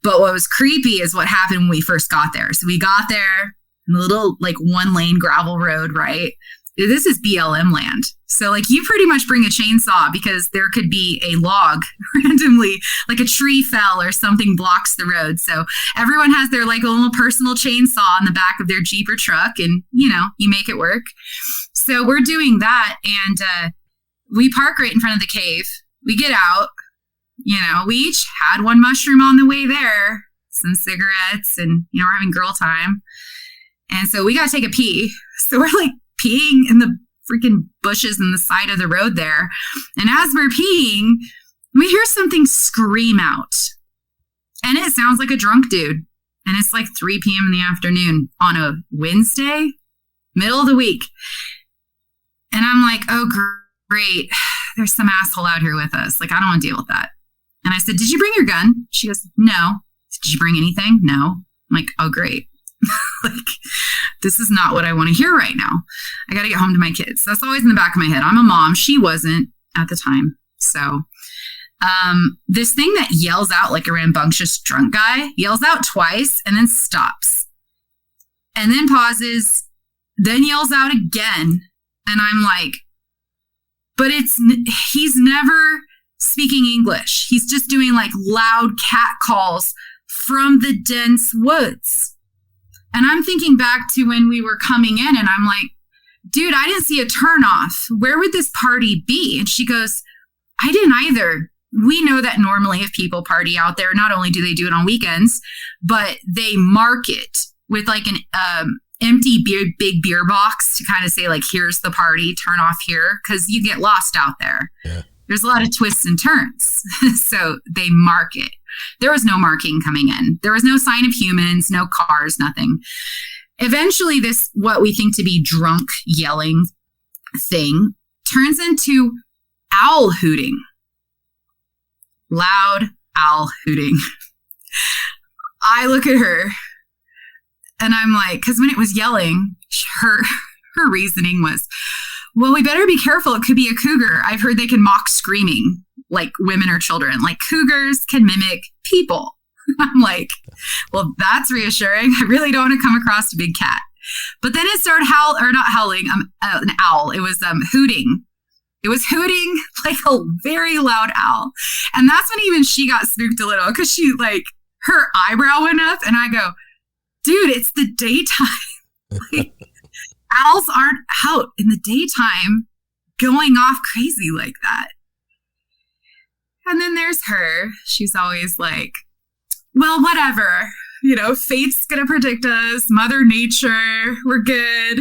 But what was creepy is what happened when we first got there. So we got there in a little like 1-lane gravel road, right? This is BLM land. So like you pretty much bring a chainsaw because there could be a log randomly, like a tree fell or something blocks the road. So everyone has their like little personal chainsaw on the back of their Jeep or truck, and you make it work. So we're doing that, and we park right in front of the cave. We get out, we each had one mushroom on the way there, some cigarettes, and we're having girl time. And so we got to take a pee. So we're like peeing in the freaking bushes in the side of the road there. And as we're peeing, we hear something scream out. And it sounds like a drunk dude. And it's like 3 p.m. in the afternoon on a Wednesday, middle of the week. And I'm like, oh, great. There's some asshole out here with us. Like, I don't want to deal with that. And I said, did you bring your gun? She goes, no. Did you bring anything? No. I'm like, oh, great. Like, this is not what I want to hear right now. I got to get home to my kids. That's always in the back of my head. I'm a mom. She wasn't at the time. So this thing that yells out like a rambunctious drunk guy yells out twice and then stops and then pauses, then yells out again. And I'm like, but he's never speaking English. He's just doing like loud cat calls from the dense woods. And I'm thinking back to when we were coming in, and I'm like, dude, I didn't see a turnoff. Where would this party be? And she goes, I didn't either. We know that normally if people party out there, not only do they do it on weekends, but they mark it with like an empty big beer box to kind of say like, here's the party, turn off here, because you get lost out there. Yeah. There's a lot of twists and turns. So they mark it. There was no marking coming in. There was no sign of humans, no cars, nothing. Eventually, this, what we think to be drunk yelling thing, turns into owl hooting. Loud owl hooting. I look at her and I'm like, because when it was yelling, her reasoning was, well, we better be careful. It could be a cougar. I've heard they can mock screaming like women or children. Like cougars can mimic people. I'm like, well, that's reassuring. I really don't want to come across a big cat. But then it started an owl. It was hooting. It was hooting like a very loud owl. And that's when even she got spooked a little, because she like, her eyebrow went up, and I go, dude, it's the daytime. Like, owls aren't out in the daytime going off crazy like that. And then there's her. She's always like, well, whatever. Fate's going to predict us. Mother Nature. We're good.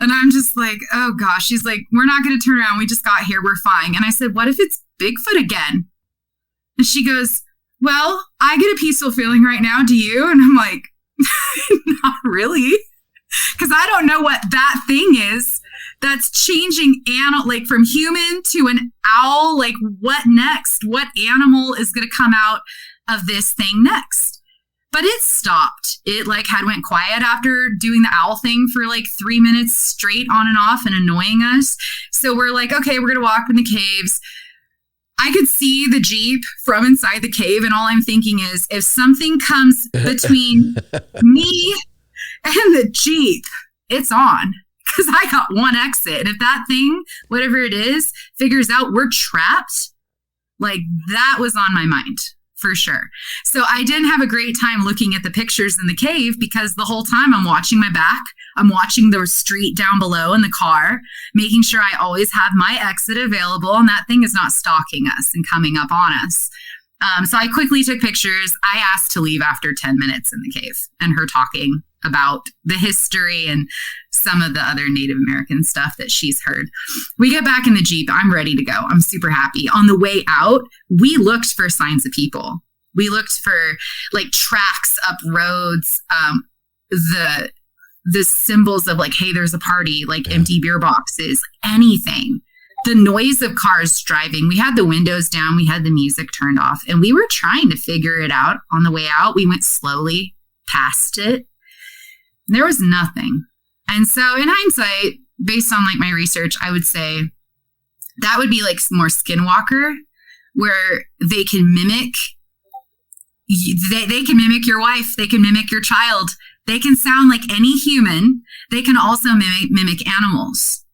And I'm just like, oh gosh. She's like, we're not going to turn around. We just got here. We're fine. And I said, what if it's Bigfoot again? And she goes, well, I get a peaceful feeling right now. Do you? And I'm like, not really. Because I don't know what that thing is that's changing like from human to an owl. Like, what next? What animal is going to come out of this thing next? But it stopped. It went quiet after doing the owl thing for like 3 minutes straight on and off and annoying us. So we're like, okay, we're going to walk in the caves. I could see the Jeep from inside the cave. And all I'm thinking is, if something comes between me and the Jeep, it's on, because I got one exit. And if that thing, whatever it is, figures out we're trapped, like, that was on my mind for sure. So I didn't have a great time looking at the pictures in the cave because the whole time I'm watching my back. I'm watching the street down below in the car, making sure I always have my exit available and that thing is not stalking us and coming up on us. So I quickly took pictures. I asked to leave after 10 minutes in the cave and her talking about the history and some of the other Native American stuff that she's heard. We get back in the Jeep. I'm ready to go. I'm super happy. On the way out, we looked for signs of people. We looked for like tracks up roads, the symbols of like, hey, there's a party, like empty beer boxes, anything. The noise of cars driving. We had the windows down. We had the music turned off and we were trying to figure it out on the way out. We went slowly past it. There was nothing. And so in hindsight, based on like my research, I would say that would be like more Skinwalker, where they can mimic, they can mimic your wife. They can mimic your child. They can sound like any human. They can also mimic animals.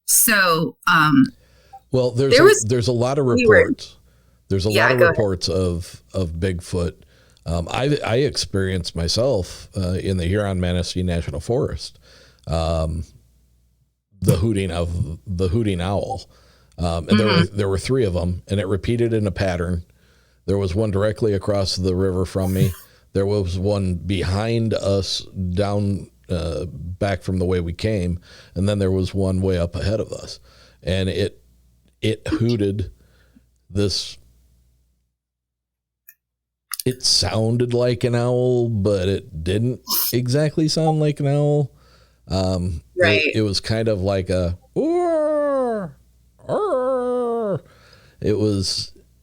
So, well, there's a lot of reports. There's a lot of reports of Bigfoot. I experienced myself in the Huron-Manistee National Forest, the hooting owl, and there were three of them, and it repeated in a pattern. There was one directly across the river from me. There was one behind us down back from the way we came, and then there was one way up ahead of us, and it hooted this. It sounded like an owl, but it didn't exactly sound like an owl. Right. It was kind of like a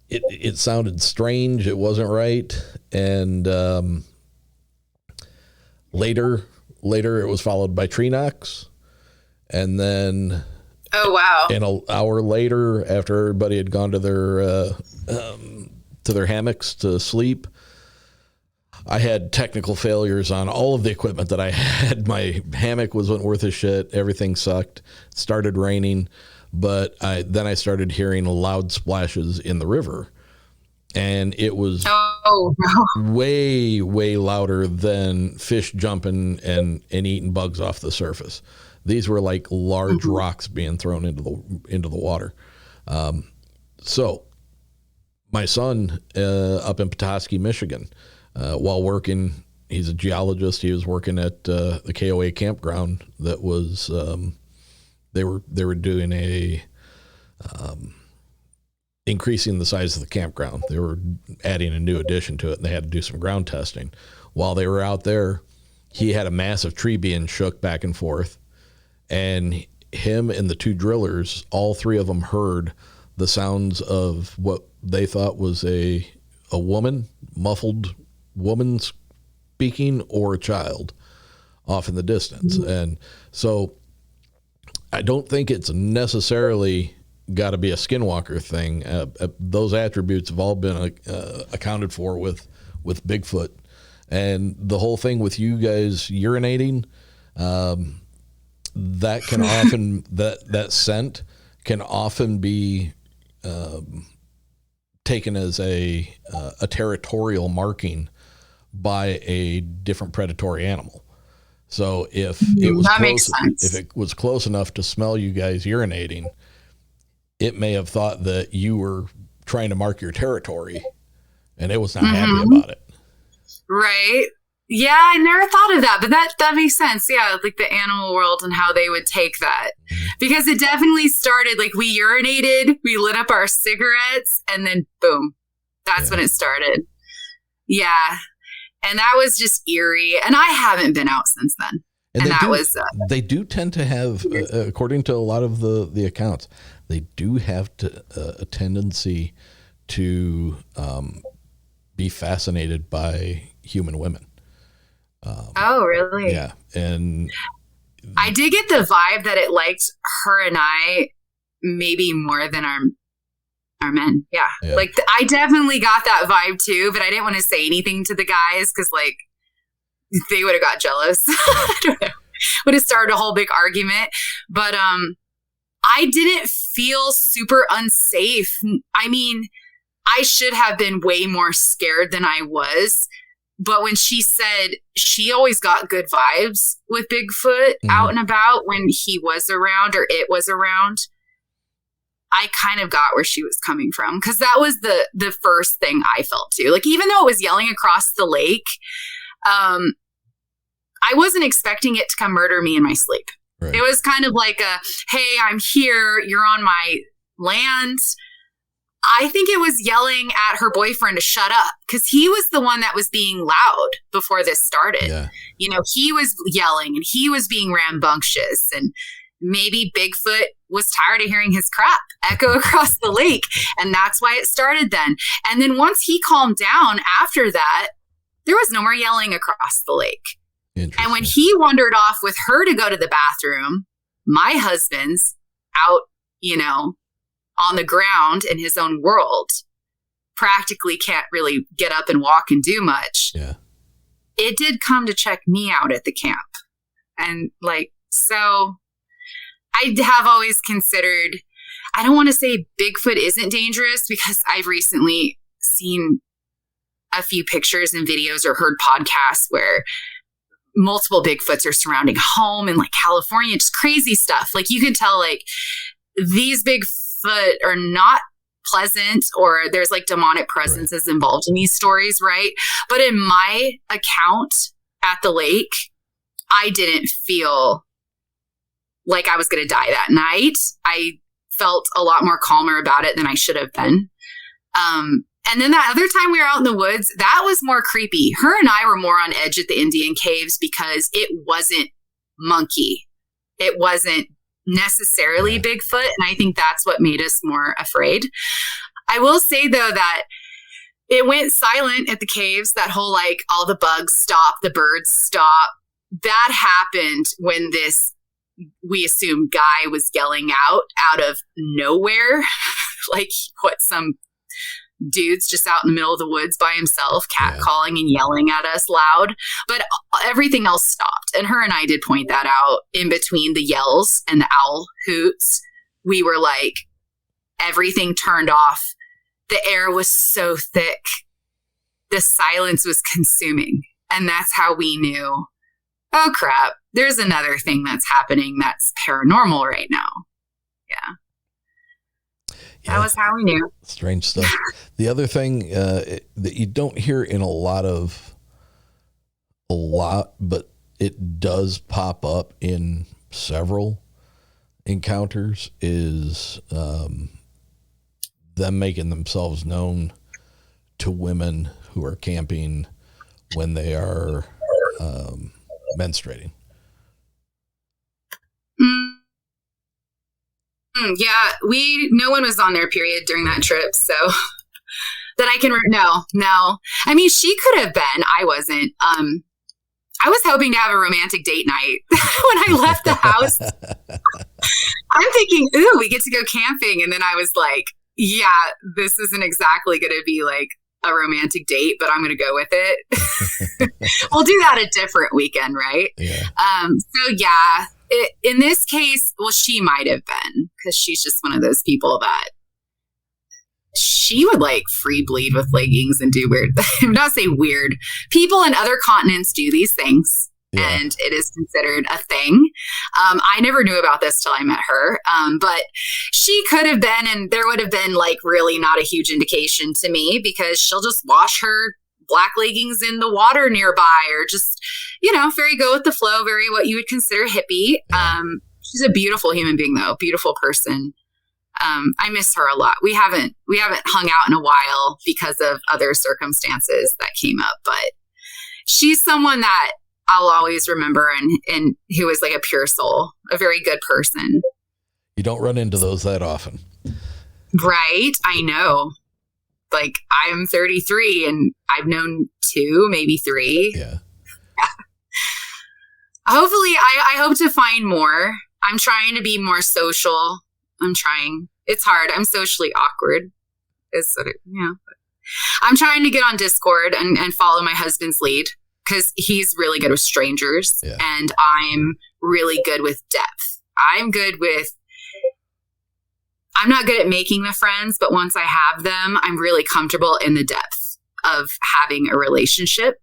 it sounded strange. It wasn't right. And later it was followed by tree knocks. And then oh wow. And an hour later, after everybody had gone to their hammocks to sleep, I had technical failures on all of the equipment that I had. My hammock wasn't worth a shit. Everything sucked. It started raining, but then I started hearing loud splashes in the river, and it was way, way louder than fish jumping and eating bugs off the surface. These were like large rocks being thrown into the water. So my son up in Petoskey, Michigan, while working, he's a geologist. He was working at the KOA campground that was they were doing a increasing the size of the campground. They were adding a new addition to it, and they had to do some ground testing. While they were out there, he had a massive tree being shook back and forth, and him and the two drillers, all three of them heard the sounds of what they thought was a woman, muffled woman speaking, or a child off in the distance. And so I don't think it's necessarily got to be a Skinwalker thing. Those attributes have all been accounted for with Bigfoot. And the whole thing with you guys urinating, that can often, that scent can often be taken as a territorial marking by a different predatory animal. So if it was close enough to smell you guys urinating, it may have thought that you were trying to mark your territory, and it was not happy about it. Right. Yeah, I never thought of that, but that makes sense. Yeah, like the animal world and how they would take that. Because it definitely started, like we urinated, we lit up our cigarettes, and then boom, that's when it started. Yeah. And that was just eerie. And I haven't been out since then. They do tend to have, according to a lot of the accounts, they do have a tendency to be fascinated by human women. Oh, really? Yeah. And I did get the vibe that it liked her and I maybe more than our men. Yeah. Like I definitely got that vibe too, but I didn't want to say anything to the guys because like they would have got jealous. I don't know. Would have started a whole big argument. But I didn't feel super unsafe. I mean, I should have been way more scared than I was. But when she said she always got good vibes with Bigfoot out and about when he was around or it was around, I kind of got where she was coming from. Because that was the first thing I felt too. Like, even though it was yelling across the lake, I wasn't expecting it to come murder me in my sleep. Right. It was kind of like hey, I'm here. You're on my land. I think it was yelling at her boyfriend to shut up because he was the one that was being loud before this started. Yeah. You know, he was yelling and he was being rambunctious, and maybe Bigfoot was tired of hearing his crap echo across the lake. And that's why it started then. And then once he calmed down after that, there was no more yelling across the lake. And when he wandered off with her to go to the bathroom, my husband's out, you know, on the ground in his own world, practically can't really get up and walk and do much. Yeah. It did come to check me out at the camp. And like, so I have always considered, I don't want to say Bigfoot isn't dangerous because I've recently seen a few pictures and videos or heard podcasts where multiple Bigfoots are surrounding home in like California, just crazy stuff. Like you can tell like these Bigfoot are not pleasant, or there's like demonic presences involved in these stories, right? But in my account at the lake, I didn't feel like I was going to die that night. I felt a lot more calmer about it than I should have been. And then that other time we were out in the woods, that was more creepy. Her and I were more on edge at the Indian caves because it wasn't monkey. It wasn't necessarily Bigfoot. And I think that's what made us more afraid. I will say, though, that it went silent at the caves. That whole, like, all the bugs stop, the birds stop. That happened when this, we assume, guy was yelling out of nowhere. Like, what, some dude's just out in the middle of the woods by himself, catcalling and yelling at us loud. But everything else stopped. And her and I did point that out in between the yells and the owl hoots. We were like, everything turned off. The air was so thick. The silence was consuming. And that's how we knew, oh crap, there's another thing that's happening that's paranormal right now. Yeah. That was how we knew. Strange stuff. The other thing that you don't hear in a lot, but it does pop up in several encounters, is them making themselves known to women who are camping when they are menstruating. Yeah, no one was on their period during that trip, so that I can, no. I mean, she could have been, I wasn't. I was hoping to have a romantic date night when I left the house. I'm thinking, ooh, we get to go camping. And then I was like, yeah, this isn't exactly going to be like a romantic date, but I'm going to go with it. We'll do that a different weekend, right? Yeah. So yeah. In this case, well, she might have been, because she's just one of those people that she would like free bleed with leggings and do weird, not say weird. People in other continents do these things, and it is considered a thing. I never knew about this till I met her, but she could have been, and there would have been like really not a huge indication to me, because she'll just wash her black leggings in the water nearby, or just, you know, very go with the flow, very what you would consider hippie. She's a beautiful human being, though, beautiful person. I miss her a lot. We haven't hung out in a while because of other circumstances that came up, but she's someone that I'll always remember, and who is like a pure soul, a very good person. You don't run into those that often. Right. I know. Like, I'm 33 and I've known 2, maybe 3. Yeah. Hopefully, I hope to find more. I'm trying to be more social. I'm trying. It's hard. I'm socially awkward. It's sort of, I'm trying to get on Discord and follow my husband's lead, because he's really good with strangers, and I'm really good with depth. I'm good with I'm not good at making the friends, but once I have them, I'm really comfortable in the depth of having a relationship.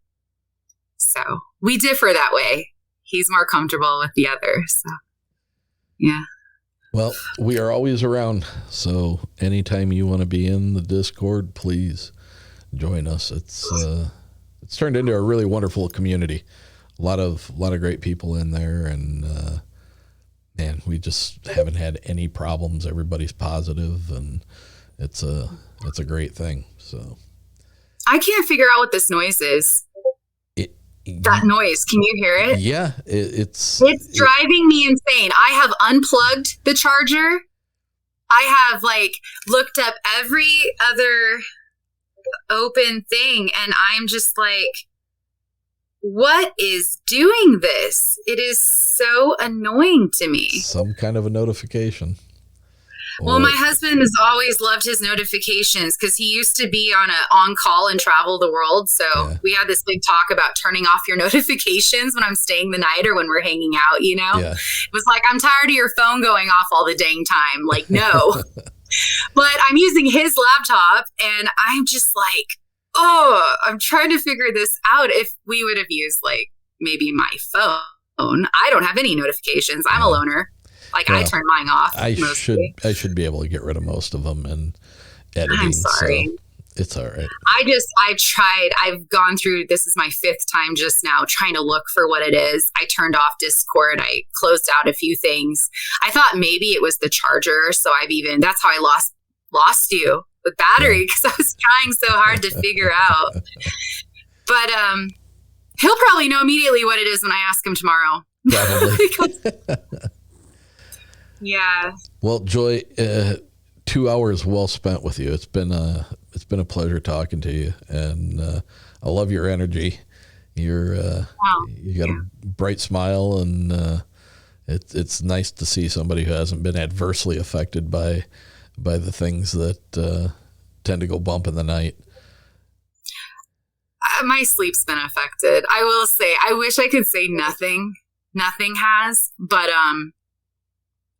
So we differ that way. He's more comfortable with the other. So, yeah. Well, we are always around. So anytime you want to be in the Discord, please join us. It's turned into a really wonderful community. A lot of great people in there, and man, we just haven't had any problems. Everybody's positive, and it's a great thing. So I can't figure out what this noise is. That noise, can you hear it? Yeah, it's driving me insane. I have unplugged the charger. I have looked up every other open thing, and I'm just like, what is doing this? It is so annoying to me. Some kind of a notification. Well, my husband has always loved his notifications because he used to be on call and travel the world. So we had this big talk about turning off your notifications when I'm staying the night or when we're hanging out, you know? Yeah. It was like, I'm tired of your phone going off all the dang time. Like, no. But I'm using his laptop and I'm just like, oh, I'm trying to figure this out. If we would have used maybe my phone, I don't have any notifications. I'm a loner. I turn mine off. I should be able to get rid of most of them in editing. I'm sorry. So it's all right. I've gone through, this is my 5th time just now trying to look for what it is. I turned off Discord. I closed out a few things. I thought maybe it was the charger. So that's how I lost you with battery because I was trying so hard to figure out. But he'll probably know immediately what it is when I ask him tomorrow. Probably. Yeah. Well, Joy, 2 hours well spent with you. It's been a pleasure talking to you, and I love your energy. You got a bright smile, and it's nice to see somebody who hasn't been adversely affected by the things that tend to go bump in the night. My sleep's been affected. I will say, I wish I could say nothing has, but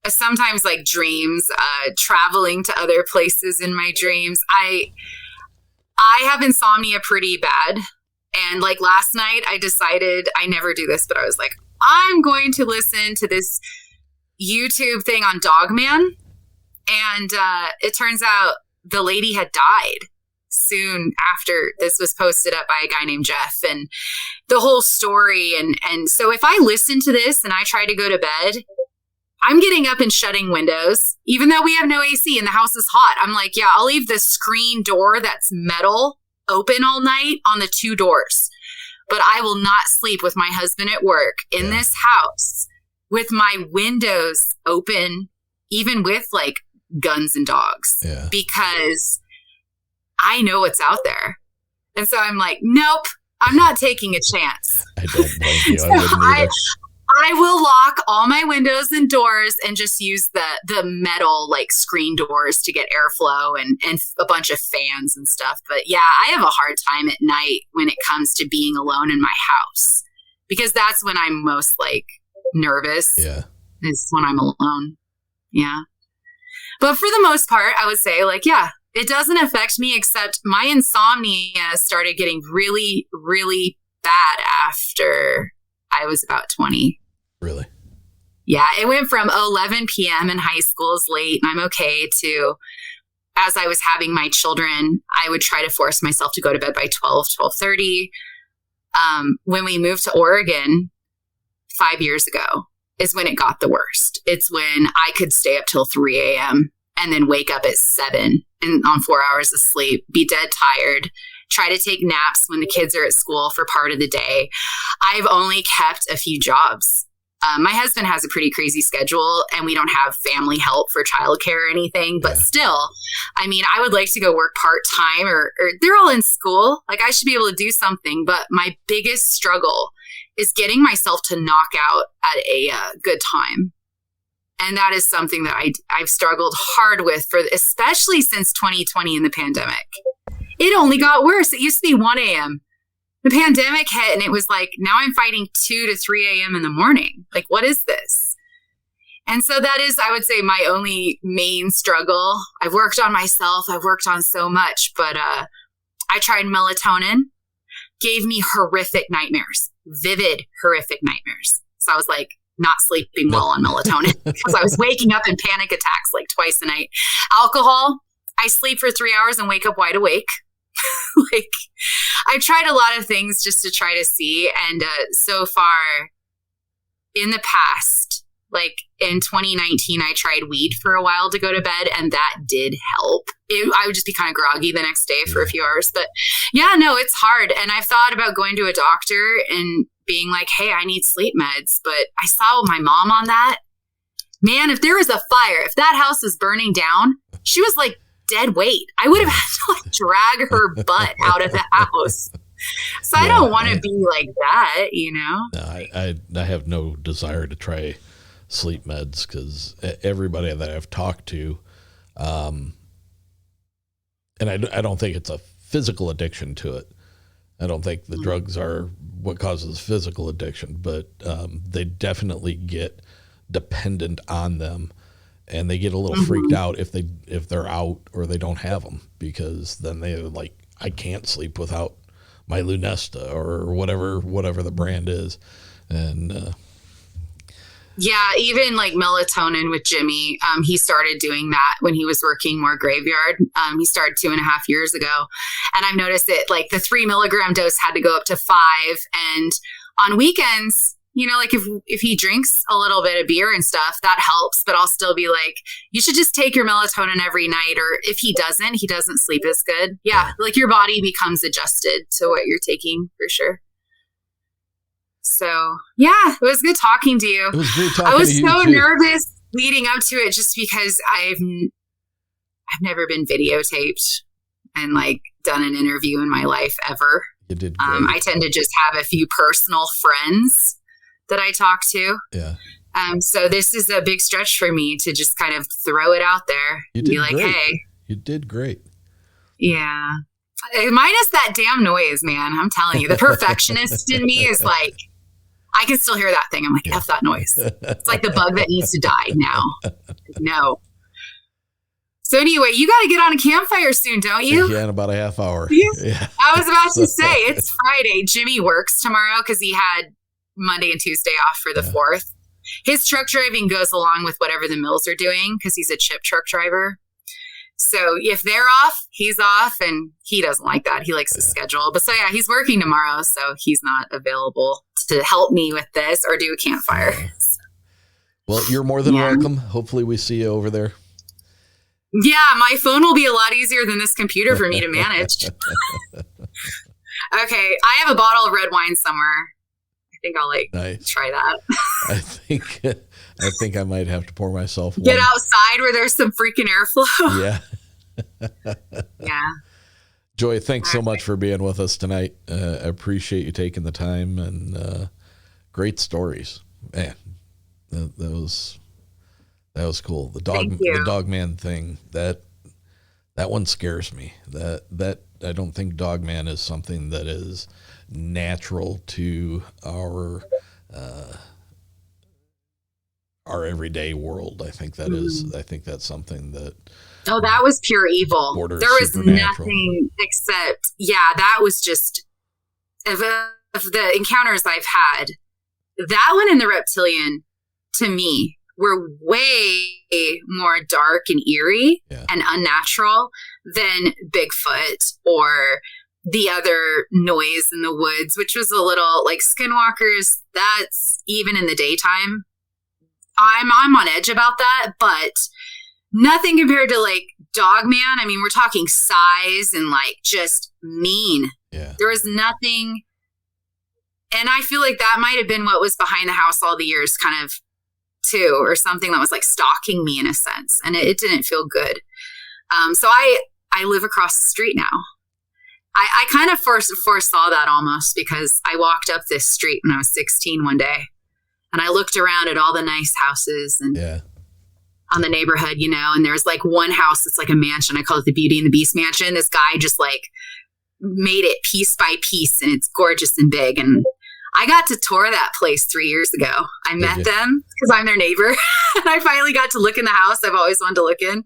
sometimes dreams, traveling to other places in my dreams. I have insomnia pretty bad. And last night I decided, I never do this, but I was like, I'm going to listen to this YouTube thing on Dogman. And it turns out the lady had died soon after this was posted up by a guy named Jeff, and the whole story. And so if I listen to this and I try to go to bed, I'm getting up and shutting windows, even though we have no AC and the house is hot. I'm like, yeah, I'll leave the screen door that's metal open all night on the 2 doors, but I will not sleep with my husband at work in this house with my windows open, even with guns and dogs, because I know what's out there. And so I'm like, nope, I'm not taking a chance. I don't blame you. I wouldn't either. I will lock all my windows and doors and just use the metal screen doors to get airflow and a bunch of fans and stuff. But yeah, I have a hard time at night when it comes to being alone in my house, because that's when I'm most nervous. Yeah. Is when I'm alone. Yeah. But for the most part, I would say it doesn't affect me, except my insomnia started getting really, really bad after I was about 20. Really? Yeah, it went from 11 p.m. in high school is late and I'm okay to, as I was having my children, I would try to force myself to go to bed by 12:30. When we moved to Oregon 5 years ago is when it got the worst. It's when I could stay up till 3 a.m. and then wake up at 7 and on 4 hours of sleep, be dead tired, try to take naps when the kids are at school for part of the day. I've only kept a few jobs. My husband has a pretty crazy schedule and we don't have family help for childcare or anything, but still, I mean, I would like to go work part-time or they're all in school. I should be able to do something, but my biggest struggle is getting myself to knock out at a good time. And that is something that I've struggled hard with especially since 2020 and the pandemic. It only got worse. It used to be 1 a.m. The pandemic hit and it was now I'm fighting 2 to 3 a.m. in the morning. What is this? And so that is, I would say, my only main struggle. I've worked on myself. I've worked on so much, but I tried melatonin, gave me horrific nightmares, vivid, horrific nightmares. So I was like not sleeping well on melatonin because I was waking up in panic attacks like twice a night. Alcohol, I sleep for 3 hours and wake up wide awake. Like, I tried a lot of things just to try to see. And so far in the past, like in 2019, I tried weed for a while to go to bed, and that did help. I would just be kind of groggy the next day for a few hours. But yeah, no, it's hard. And I've thought about going to a doctor and being like, hey, I need sleep meds. But I saw my mom on that. Man, if there was a fire, if that house was burning down, she was like dead weight. I would have had to like drag her butt out of the house. So I don't want to be like that, you know? No, I have no desire to try sleep meds because everybody that I've talked to, and I don't think it's a physical addiction to it. I don't think the drugs are what causes physical addiction, but they definitely get dependent on them, and they get a little freaked out if they're out or they don't have them, because then they're like, I can't sleep without my Lunesta or whatever the brand is. And yeah, even like melatonin with Jimmy, he started doing that when he was working more graveyard. He started 2.5 years ago, and I've noticed it, like the 3 milligram dose had to go up to 5. And on weekends, you know, like if he drinks a little bit of beer and stuff, that helps. But I'll still be like, you should just take your melatonin every night. Or if he doesn't sleep as good. Yeah, like your body becomes adjusted to what you're taking for sure. So yeah, it was good talking to you. It was great talking I was to you so too. nervous leading up to it just because I've never been videotaped and like done an interview in my life ever. You did great. I tend to just have a few personal friends that I talk to. Yeah. So this is a big stretch for me to just kind of throw it out there and be like, great. hey. You did great. Yeah. Minus that damn noise, man. I'm telling you, the perfectionist in me is like, I can still hear that thing. I'm like, F that noise. It's like the bug that needs to die now. No. So anyway, you got to get on a campfire soon, don't you? Yeah, in about a half hour. Yeah. I was about to say, it's Friday. Jimmy works tomorrow because he had Monday and Tuesday off for the 4th. His truck driving goes along with whatever the mills are doing because he's a chip truck driver. So if they're off, he's off, and he doesn't like that. He likes his schedule. But so yeah, he's working tomorrow, so he's not available to help me with this or do a campfire. Well, you're more than welcome. Hopefully we see you over there. Yeah, my phone will be a lot easier than this computer for me to manage. Okay, I have a bottle of red wine somewhere. I think I'll try that. I think I might have to pour myself one. Get outside where there's some freaking airflow. Yeah. Yeah. Joy, thanks so much for being with us tonight. I appreciate you taking the time, and great stories. Man, that was cool. The Dogman thing, that one scares me. That I don't think Dogman is something that is natural to our everyday world. I think that is. I think that's something that. Oh, that was pure evil. There was nothing except, that was just of the encounters I've had. That one and the reptilian, to me, were way more dark and eerie and unnatural than Bigfoot or the other noise in the woods, which was a little like Skinwalkers. That's even in the daytime. I'm on edge about that, but nothing compared to like Dogman. I mean, we're talking size and like just mean. Yeah. There was nothing. And I feel like that might have been what was behind the house all the years, kind of too, or something that was like stalking me in a sense. And it didn't feel good. So I live across the street now. I kind of foresaw that almost because I walked up this street when I was 16 one day, and I looked around at all the nice houses and on the neighborhood, you know, and there's like one house that's like a mansion. I call it the Beauty and the Beast mansion. This guy just like made it piece by piece, and it's gorgeous and big. And I got to tour that place 3 years ago. I met them because I'm their neighbor. And I finally got to look in the house I've always wanted to look in.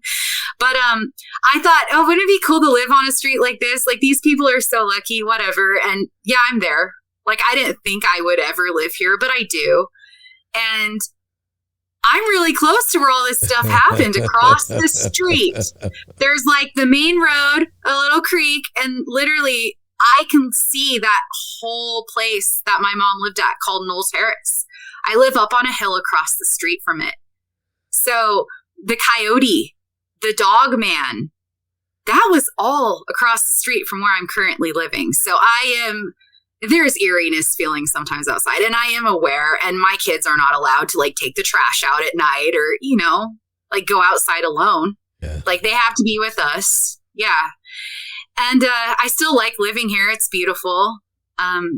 But I thought, oh, wouldn't it be cool to live on a street like this? Like, these people are so lucky, whatever. And yeah, I'm there. Like, I didn't think I would ever live here, but I do. And I'm really close to where all this stuff happened, across the street. There's like the main road, a little creek, and literally I can see that whole place that my mom lived at called Knoll Terrace. I live up on a hill across the street from it. So the coyote, the Dogman, that was all across the street from where I'm currently living. So there's eeriness feeling sometimes outside, and I am aware, and my kids are not allowed to like take the trash out at night or, you know, like go outside alone. Yeah. Like, they have to be with us. Yeah. And I still like living here. It's beautiful.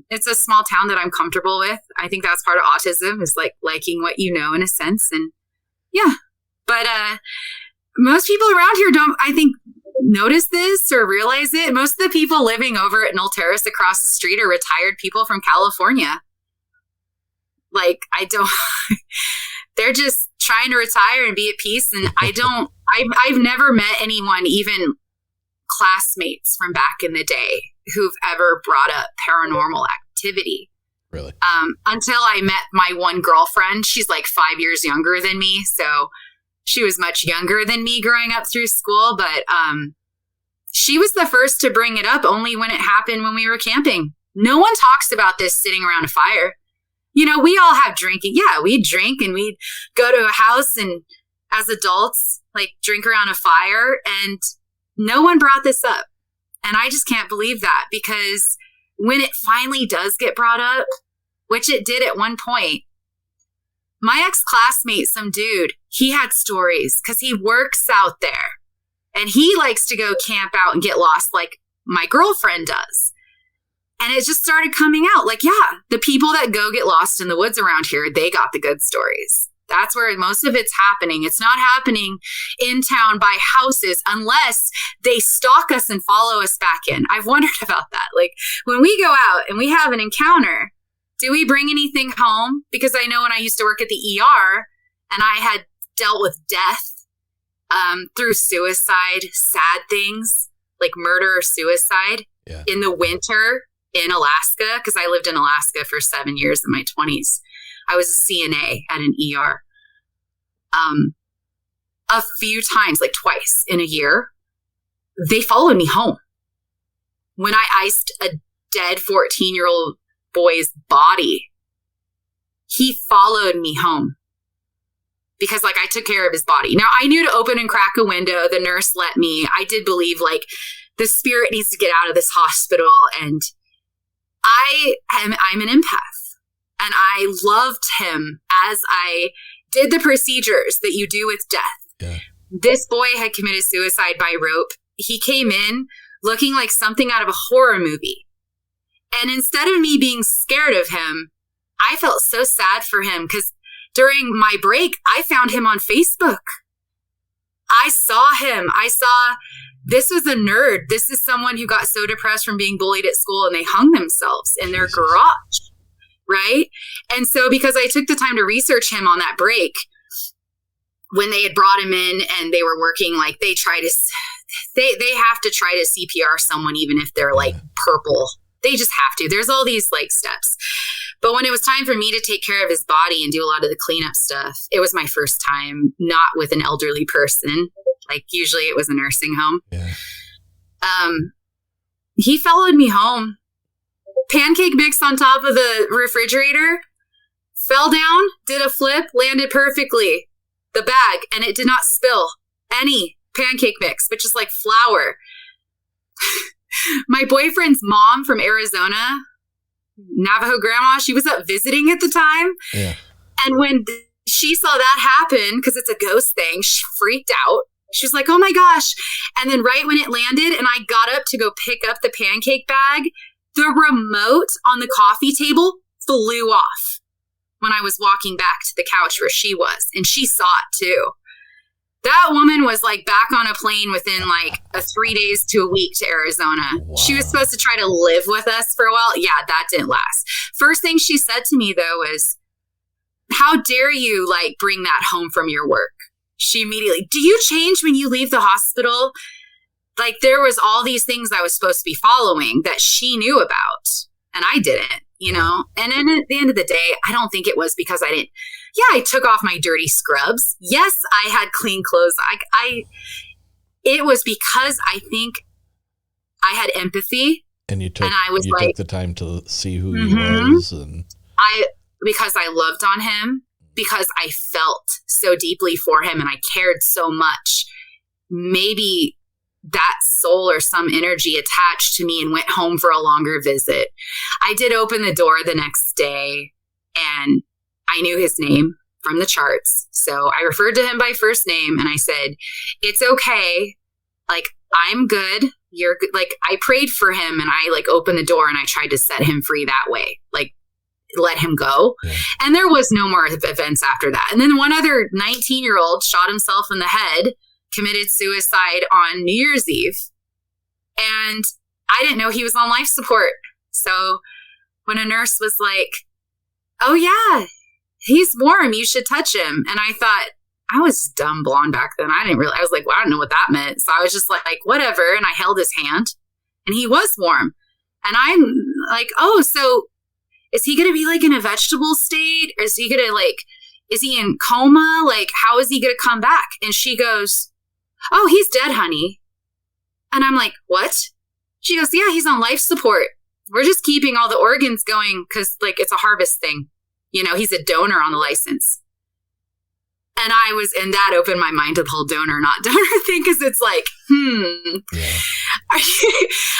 It's a small town that I'm comfortable with. I think that's part of autism, is like liking what you know, in a sense. And yeah, but most people around here don't, I think, notice this or realize it. Most of the people living over at Knoll Terrace across the street are retired people from California. Like, they're just trying to retire and be at peace. And I've never met anyone, even classmates from back in the day, who've ever brought up paranormal activity. Really? Until I met my one girlfriend. She's like 5 years younger than me. So she was much younger than me growing up through school, but she was the first to bring it up, only when it happened when we were camping. No one talks about this sitting around a fire. You know, we all have drinking. Yeah, we'd drink and we'd go to a house and as adults, like, drink around a fire, and no one brought this up. And I just can't believe that, because when it finally does get brought up, which it did at one point, my ex-classmate, some dude, he had stories because he works out there and he likes to go camp out and get lost like my girlfriend does. And it just started coming out like, yeah, the people that go get lost in the woods around here, they got the good stories. That's where most of it's happening. It's not happening in town by houses unless they stalk us and follow us back in. I've wondered about that. Like, when we go out and we have an encounter, do we bring anything home? Because I know when I used to work at the ER and I had dealt with death through suicide, sad things like murder or suicide in the winter in Alaska, because I lived in Alaska for 7 years in my 20s. I was a CNA at an ER. A few times, like twice in a year, they followed me home. When I iced a dead 14-year-old boy's body, he followed me home because, like, I took care of his body. Now, I knew to open and crack a window. The nurse let me. I did believe, like, the spirit needs to get out of this hospital. And I'm an empath. And I loved him as I did the procedures that you do with death. Yeah. This boy had committed suicide by rope. He came in looking like something out of a horror movie. And instead of me being scared of him, I felt so sad for him because during my break, I found him on Facebook. I saw him. I saw this was a nerd. This is someone who got so depressed from being bullied at school and they hung themselves in their garage. Right? And so because I took the time to research him on that break, when they had brought him in and they were working, like they have to try to CPR someone, even if they're like purple. They just have to. There's all these like steps. But when it was time for me to take care of his body and do a lot of the cleanup stuff, it was my first time not with an elderly person. Like usually it was a nursing home. Yeah. He followed me home. Pancake mix on top of the refrigerator, fell down, did a flip, landed perfectly. The bag, and it did not spill any pancake mix, which is like flour. My boyfriend's mom from Arizona, Navajo grandma, she was up visiting at the time. Yeah. And when she saw that happen, because it's a ghost thing, she freaked out. She was like, oh my gosh. And then right when it landed and I got up to go pick up the pancake bag, the remote on the coffee table flew off when I was walking back to the couch where she was. And she saw it too. That woman was like back on a plane within like 3 days to a week to Arizona. Wow. She was supposed to try to live with us for a while. Yeah, that didn't last. First thing she said to me though was, how dare you like bring that home from your work? She immediately, do you change when you leave the hospital? Like there was all these things I was supposed to be following that she knew about and I didn't, you know? And then at the end of the day, I don't think it was because I took off my dirty scrubs. Yes, I had clean clothes. It was because I think I had empathy. And you took the time to see who he was. And because I loved on him, because I felt so deeply for him and I cared so much. Maybe that soul or some energy attached to me and went home for a longer visit. I did open the door the next day and I knew his name from the charts. So I referred to him by first name and I said, it's okay. Like, I'm good. You're good. Like, I prayed for him and I like opened the door and I tried to set him free that way. Like, let him go. Yeah. And there was no more events after that. And then one other 19-year-old shot himself in the head, committed suicide on New Year's Eve. And I didn't know he was on life support. So when a nurse was like, oh yeah, he's warm, you should touch him. And I thought, I was dumb blonde back then. I was like, well, I don't know what that meant. So I was just like, whatever. And I held his hand and he was warm. And I'm like, oh, so is he going to be like in a vegetable state? Or is he going to is he in coma? Like, how is he going to come back? And she goes, oh, he's dead, honey. And I'm like, what? She goes, yeah, he's on life support. We're just keeping all the organs going because it's a harvest thing. You know, he's a donor on the license. And that opened my mind to the whole donor, not donor thing. Cause it's like,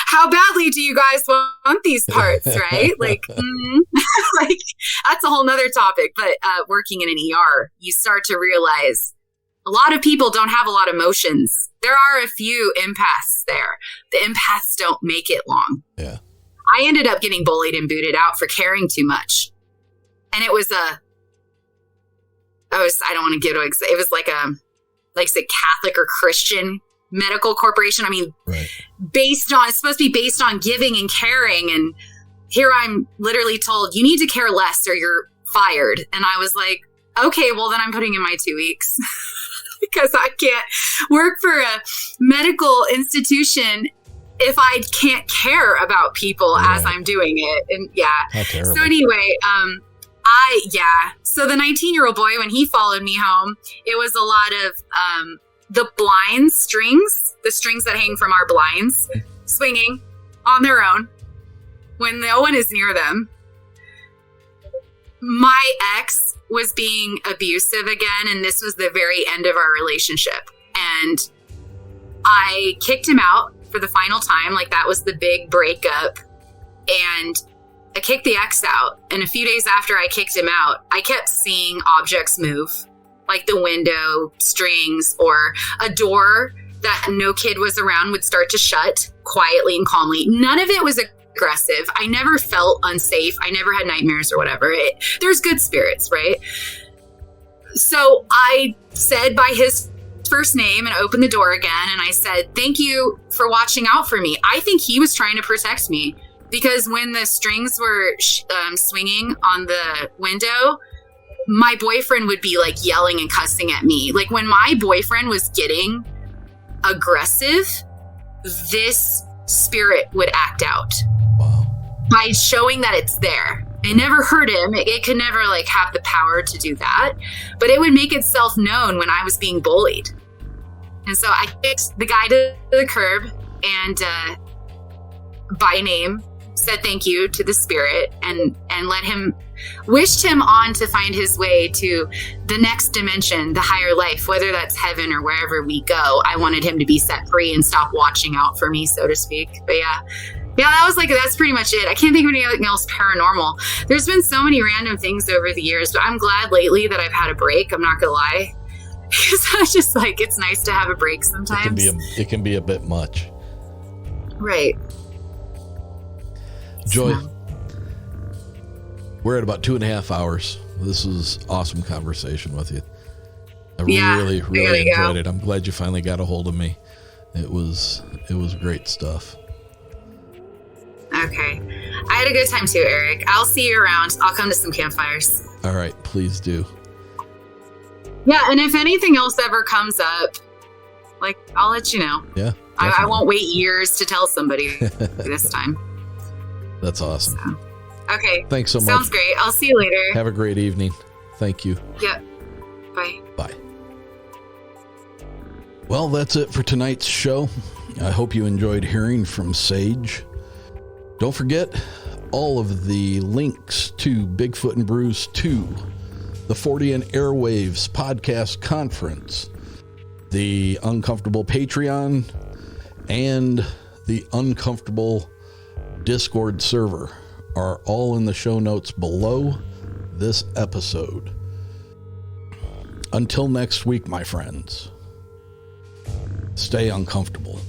how badly do you guys want these parts? Right? That's a whole nother topic. But working in an ER, you start to realize a lot of people don't have a lot of emotions. There are a few empaths there. The empaths don't make it long. Yeah. I ended up getting bullied and booted out for caring too much. And it was I don't want to give it, it was like a Catholic or Christian medical corporation. I mean, right. It's supposed to be based on giving and caring. And here I'm literally told, you need to care less or you're fired. And I was like, okay, well then I'm putting in my 2 weeks because I can't work for a medical institution if I can't care about people as I'm doing it. And How terrible. So anyway, so the 19-year-old boy, when he followed me home, it was a lot of the blind strings, the strings that hang from our blinds, swinging on their own when no one is near them. My ex was being abusive again, and this was the very end of our relationship. And I kicked him out for the final time. Like, that was the big breakup. And I kicked the ex out. And a few days after I kicked him out, I kept seeing objects move, like the window, strings, or a door that no kid was around would start to shut quietly and calmly. None of it was aggressive. I never felt unsafe. I never had nightmares or whatever. There's good spirits, right? So I said by his first name and opened the door again. And I said, thank you for watching out for me. I think he was trying to protect me because when the strings were swinging on the window, my boyfriend would be like yelling and cussing at me. Like, when my boyfriend was getting aggressive, this spirit would act out. Wow. By showing that it's there. It never hurt him. It could never have the power to do that, but it would make itself known when I was being bullied. And so I kicked the guy to the curb and by name said thank you to the spirit and wished him on to find his way to the next dimension, the higher life, whether that's heaven or wherever we go. I wanted him to be set free and stop watching out for me, so to speak. But that's pretty much it. I can't think of anything else paranormal. There's been so many random things over the years, but I'm glad lately that I've had a break. I'm not gonna lie. Because I was just it's nice to have a break sometimes. It can be a bit much. Right. Joy, we're at about 2.5 hours. This was awesome conversation with you. really enjoyed it. I'm glad you finally got a hold of me. It was great stuff. Okay. I had a good time too, Eric. I'll see you around. I'll come to some campfires. All right, please do. Yeah, and if anything else ever comes up, like, I'll let you know. Yeah. I won't wait years to tell somebody this time. That's awesome. So, okay. Thanks so much. Sounds great. I'll see you later. Have a great evening. Thank you. Yep. Bye. Bye. Well, that's it for tonight's show. I hope you enjoyed hearing from Sage. Don't forget all of the links to Bigfoot and Brews 2, the Fortean Airwaves podcast conference, the uNcomfortable Patreon, and the uNcomfortable Discord server are all in the show notes below this episode. Until next week, my friends, stay uncomfortable.